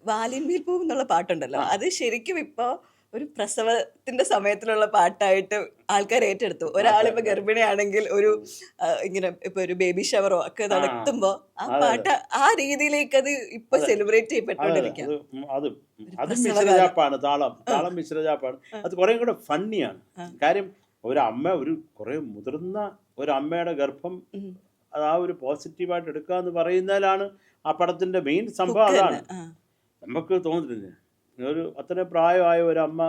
വാലിന്മേൽ പൂവ് എന്നുള്ള പാട്ടുണ്ടല്ലോ, അത് ശരിക്കും ഇപ്പൊ ഒരു പ്രസവത്തിന്റെ സമയത്തിലുള്ള പാട്ടായിട്ട് ആൾക്കാർ ഏറ്റെടുത്തു. ഒരാളിപ്പോ ഗർഭിണിയാണെങ്കിൽ ഇങ്ങനെ ഇപ്പൊ ഒരു ബേബി ഷവറോ ഒക്കെ നടത്തുമ്പോ ആ പാട്ട് ആ രീതിയിലേക്ക് അത് ഇപ്പൊ സെലിബ്രേറ്റ് ചെയ്യപ്പെട്ടുകൊണ്ടിരിക്കുകയാണ്. അത് മിശ്രജാപ്പാണ്, താളം മിശ്രജാപ്പാണ്. അത് കുറെ കൂടെ ഫണ്ണിയാണ്. കാര്യം കുറെ മുതിർന്ന ഒരു അമ്മയുടെ ഗർഭം ആ ഒരു പോസിറ്റീവായിട്ട് എടുക്കുക എന്ന് പറയുന്നതിലാണ് ആ പടത്തിന്റെ മെയിൻ സംഭവം. അതാണ് നമുക്ക് തോന്നുന്നില്ല. അത്രയും പ്രായമായ ഒരു അമ്മ,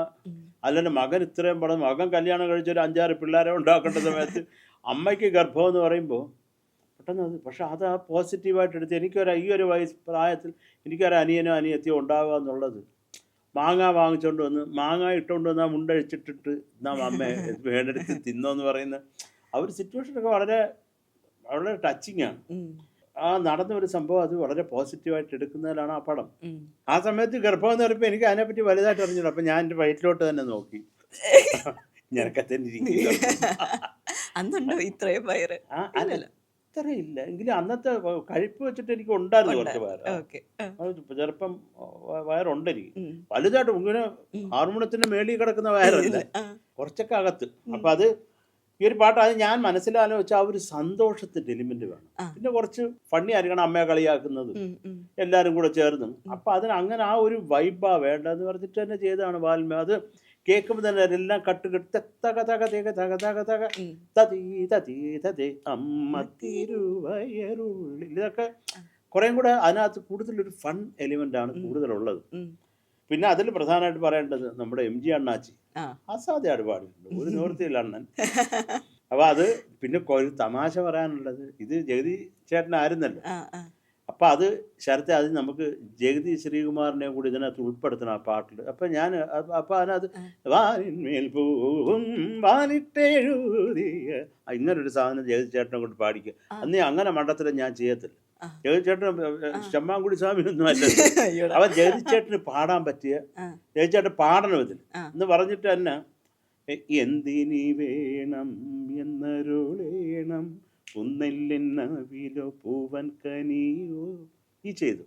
അല്ലെങ്കിൽ മകൻ ഇത്രയും മകൻ കല്യാണം കഴിച്ച് ഒരു 5-6 പിള്ളേരെ ഉണ്ടാക്കേണ്ട സമയത്ത് അമ്മയ്ക്ക് ഗർഭം എന്ന് പറയുമ്പോൾ പെട്ടെന്ന് പക്ഷെ അത് ആ പോസിറ്റീവായിട്ട് എടുത്ത് ഈ ഒരു വയസ്സ് പ്രായത്തിൽ എനിക്കൊരു അനിയനോ അനിയത്തിയോ ഉണ്ടാവുക എന്നുള്ളത്, മാങ്ങ വാങ്ങിച്ചുകൊണ്ട് വന്ന് മാങ്ങ ഇട്ടുകൊണ്ട് വന്ന് ആ മുണ്ടഴിച്ചിട്ടിട്ട് അമ്മ വേണ്ടെടുത്ത് തിന്നോന്ന് പറയുന്ന ആ ഒരു സിറ്റുവേഷനൊക്കെ വളരെ വളരെ ടച്ചിങ് ആണ്. ആ നടന്ന ഒരു സംഭവം അത് വളരെ പോസിറ്റീവായിട്ട് എടുക്കുന്നതിലാണ് ആ പടം. ആ സമയത്ത് ഗർഭം എന്ന് പറയുമ്പോൾ എനിക്ക് അതിനെപ്പറ്റി വലുതായിട്ട് അറിഞ്ഞില്ല. അപ്പൊ ഞാൻ എൻ്റെ വയറ്റിലോട്ട് തന്നെ നോക്കി, ഞാനൊക്കെ തന്നെ അന്നുണ്ടോ ഇത്രയും വയറ്? ഇത്രയില്ല എങ്കിലും അന്നത്തെ കഴിപ്പ് വെച്ചിട്ട് എനിക്ക് ഉണ്ടായിരുന്നു കുറച്ച് വയറ്. ചെറുപ്പം വയറുണ്ട് എനിക്ക്, വലുതായിട്ട് ഇങ്ങനെ ഹാർമോണത്തിന്റെ മേളിൽ കിടക്കുന്ന വയറല്ല, കുറച്ചൊക്കെ അകത്ത്. അപ്പൊ അത് ഈ ഒരു പാട്ട് അത് ഞാൻ മനസ്സിലാലോചിച്ചാൽ ആ ഒരു സന്തോഷത്തിന്റെ എലിമെന്റ് വേണം. പിന്നെ കുറച്ച് ഫണ്ണി ആയിരിക്കണം, അമ്മയെ കളിയാക്കുന്നത് എല്ലാവരും കൂടെ ചേർന്ന്. അപ്പൊ അതിന് അങ്ങനെ ആ ഒരു വൈബാ വേണ്ടെന്ന് പറഞ്ഞിട്ട് തന്നെ ചെയ്തതാണ് വാൽമ. അത് കേൾക്കുമ്പോൾ തന്നെ എല്ലാം അമ്മ തിരുവയറുള്ളിൽ ഇതൊക്കെ കുറേ കൂടെ അതിനകത്ത് കൂടുതലൊരു ഫൺ എലിമെന്റ് ആണ് കൂടുതലുള്ളത്. പിന്നെ അതിൽ പ്രധാനമായിട്ട് പറയേണ്ടത് നമ്മുടെ MG അണ്ണാച്ചി അസാധ്യമായിട്ട് പാടിയിട്ടുണ്ട്, ഒരു നിവൃത്തിയില്ല അണ്ണൻ. അപ്പൊ അത് പിന്നെ ഒരു തമാശ പറയാനുള്ളത്, ഇത് ജഗതി ചേട്ടനായിരുന്നല്ലോ. അപ്പം അത് ശരത്തെ അത് നമുക്ക് ജഗതി ശ്രീകുമാറിനെ കൂടി ഇതിനകത്ത് ഉൾപ്പെടുത്തണം ആ പാട്ടിൽ. അപ്പം ഞാൻ അപ്പം അതിനകത്ത് വാനിന്മേൽ പൂവും വാനിട്ടെഴുതിയ ഇങ്ങനൊരു സാധനം ജഗതി ചേട്ടനെ കൊണ്ട് പാടിക്കുക. അന്ന് അങ്ങനെ മണ്ഡലത്തിൽ ഞാൻ ചെയ്യത്തില്ല. ജഗതി ചേട്ടൻ ചെമ്മാങ്കുടി സ്വാമി ഒന്നും അല്ല. അവൻ ജഗതി ചേട്ടന് പാടാൻ പറ്റിയ ജഗതി ചേട്ടൻ പാടണം ഇതിൽ എന്ന് പറഞ്ഞിട്ട് തന്നെ എന്തിനി വേണം എന്നരുളേണം കുന്നെല്ലെന്നവിലോ പൂവൻ കനിയോ ഈ ചെയ്തു.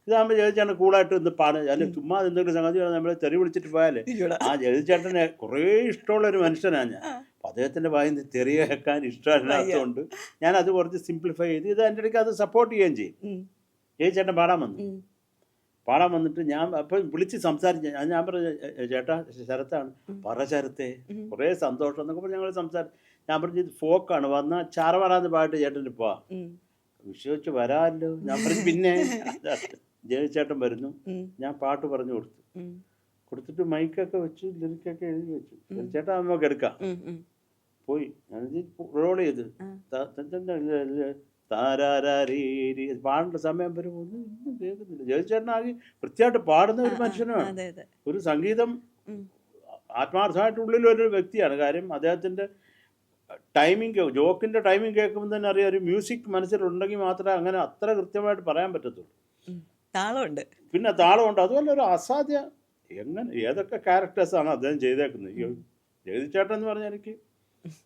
ഇതാകുമ്പോൾ ജഗതിച്ചേട്ടൻ കൂളായിട്ട് ഒന്ന് പാടുക. അല്ലെ ചുമ്മാ എന്തെങ്കിലും സംഗതി നമ്മളെ തെറി വിളിച്ചിട്ട് പോയാലേ ആ ജഗതിച്ചേട്ടനെ കുറേ ഇഷ്ടമുള്ളൊരു മനുഷ്യനാണ് ഞാൻ. അപ്പം അദ്ദേഹത്തിൻ്റെ വായിൽ നിന്ന് തെറി കേൾക്കാൻ ഇഷ്ടമില്ലാത്തതുകൊണ്ട് ഞാൻ അത് കുറച്ച് സിംപ്ലിഫൈ ചെയ്ത് ഇത് എൻ്റെ ഇടയ്ക്ക് അത് സപ്പോർട്ട് ചെയ്യുകയും ചെയ്യും. ജഗതിച്ചേട്ടൻ പാടാൻ വന്നിട്ട് ഞാൻ അപ്പം വിളിച്ച് സംസാരിച്ച ഞാൻ പറഞ്ഞു ചേട്ടാ ശരത്താണ് പറ ശരത്തെ കുറേ സന്തോഷം എന്നൊക്കെ പറഞ്ഞ് ഞങ്ങൾ സംസാരിച്ചു. ഞാൻ പറഞ്ഞു ഇത് ഫോക്കാണ് വന്നാൽ ചാറവറാന്ന് പാട്ട് ചേട്ടന് പോവാം വിശ്വസിച്ച് വരാമല്ലോ. ഞാൻ പറഞ്ഞു പിന്നെ ജയചേട്ടൻ വരുന്നു. ഞാൻ പാട്ട് പറഞ്ഞു കൊടുത്തിട്ട് മൈക്കൊക്കെ വെച്ചു ലിറിക്കൊക്കെ എഴുതി വെച്ചു. ചേട്ടാ നമുക്ക് എടുക്കാം പോയി ഞാനിത് റോൾ ചെയ്ത് താരാരീരി പാടേണ്ട സമയം വരും ഒന്നും കേൾക്കുന്നില്ല. ജയചേട്ടനാകെ വൃത്തിയായിട്ട് പാടുന്ന ഒരു മനുഷ്യനാണ്. ഒരു സംഗീതം ആത്മാർത്ഥമായിട്ടുള്ളിൽ ഒരു വ്യക്തിയാണ്. കാര്യം അദ്ദേഹത്തിൻ്റെ ടൈമിങ് ജോക്കിൻ്റെ ടൈമിങ് കേൾക്കുമ്പോൾ തന്നെ അറിയാം ഒരു മ്യൂസിക് മനസ്സിലുണ്ടെങ്കിൽ മാത്രമേ അങ്ങനെ അത്ര കൃത്യമായിട്ട് പറയാൻ പറ്റത്തുള്ളൂ. താളമുണ്ട്, പിന്നെ താളമുണ്ട്. അതുപോലെ ഒരു അസാധ്യ എങ്ങനെ ഏതൊക്കെ ക്യാരക്ടേഴ്സാണ് അദ്ദേഹം ചെയ്തേക്കുന്നത്. ജഗതി ചേട്ടൻ എന്ന് പറഞ്ഞാൽ എനിക്ക്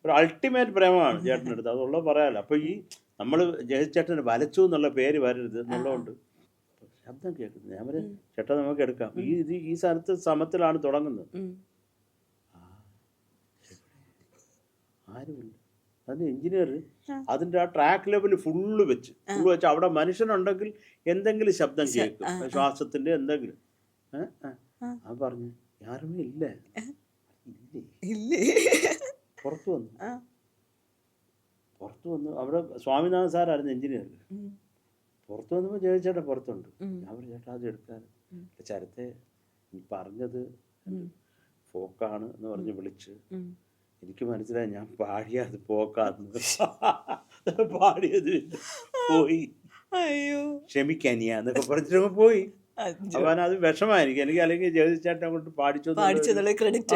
ഒരു അൾട്ടിമേറ്റ് പ്രേമമാണ് ചേട്ടനെടുത്ത്, അതുള്ള പറയാമല്ലോ. അപ്പോൾ ഈ നമ്മൾ ജഗതി ചേട്ടന് വലച്ചു എന്നുള്ള പേര് വരരുത് എന്നുള്ളതുകൊണ്ട് ശബ്ദം കേൾക്കുന്നത്. ഞാൻ പറയും ചേട്ടാ നമുക്ക് എടുക്കാം. ഈ സ്ഥലത്ത് സമത്തിലാണ് തുടങ്ങുന്നത്. ആരുമില്ല. അതിന് എഞ്ചിനീയർ അതിൻ്റെ ആ ട്രാക്ക് ലെവൽ ഫുള്ള് വെച്ച് അവിടെ മനുഷ്യനുണ്ടെങ്കിൽ എന്തെങ്കിലും ശബ്ദം കേൾക്കും, ശ്വാസത്തിൻ്റെ എന്തെങ്കിലും. ആ പറഞ്ഞു ആരുമേ ഇല്ല. പുറത്തു വന്നു അവിടെ സ്വാമിനാഥൻ സാറായിരുന്നു എഞ്ചിനീയർ. പുറത്തു വന്നപ്പോൾ ജയിച്ചേട്ടാ പുറത്തുണ്ട്. ഞാൻ പറഞ്ഞു ചേട്ടാ അത് എടുക്കാൻ ചരത്തെ പറഞ്ഞത് ഫോക്കാണ് എന്ന് പറഞ്ഞ് വിളിച്ച് എനിക്ക് മനസ്സിലായി ഞാൻ പാടിയത് പോക്കാന്ന്. പാടിയത് പോയി ക്ഷമിക്കാനിയ എന്നൊക്കെ പറഞ്ഞിട്ട് പോയി. അപ്പൊ അത് വിഷമായിരിക്കും എനിക്ക്. അല്ലെങ്കിൽ ജഗതിച്ചേട്ടനെ കൊണ്ട് പാടിച്ചു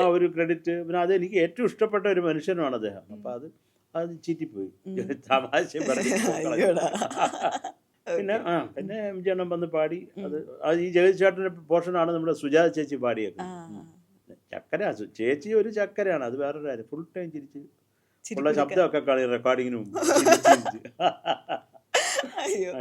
ആ ഒരു ക്രെഡിറ്റ്. പിന്നെ അത് എനിക്ക് ഏറ്റവും ഇഷ്ടപ്പെട്ട ഒരു മനുഷ്യനുമാണ് അദ്ദേഹം. അപ്പൊ അത് ചീറ്റിപ്പോയി. തമാശ പറഞ്ഞു. പിന്നെ വിജയണ്ണം വന്ന് പാടി. അത് ഈ ജഗതിച്ചേട്ടൻ്റെ പോർഷനാണ് നമ്മുടെ സുജാത ചേച്ചി പാടിയത്. ചക്കര ചേച്ചി ഒരു ചക്കരയാണ്, അത് വേറൊരു കാര്യം. ഫുൾ ടൈം ചിരിച്ച് ഉള്ള ശബ്ദമൊക്കെ കളി റെക്കോർഡിങ്ങിന് മുമ്പ്. അയ്യോ.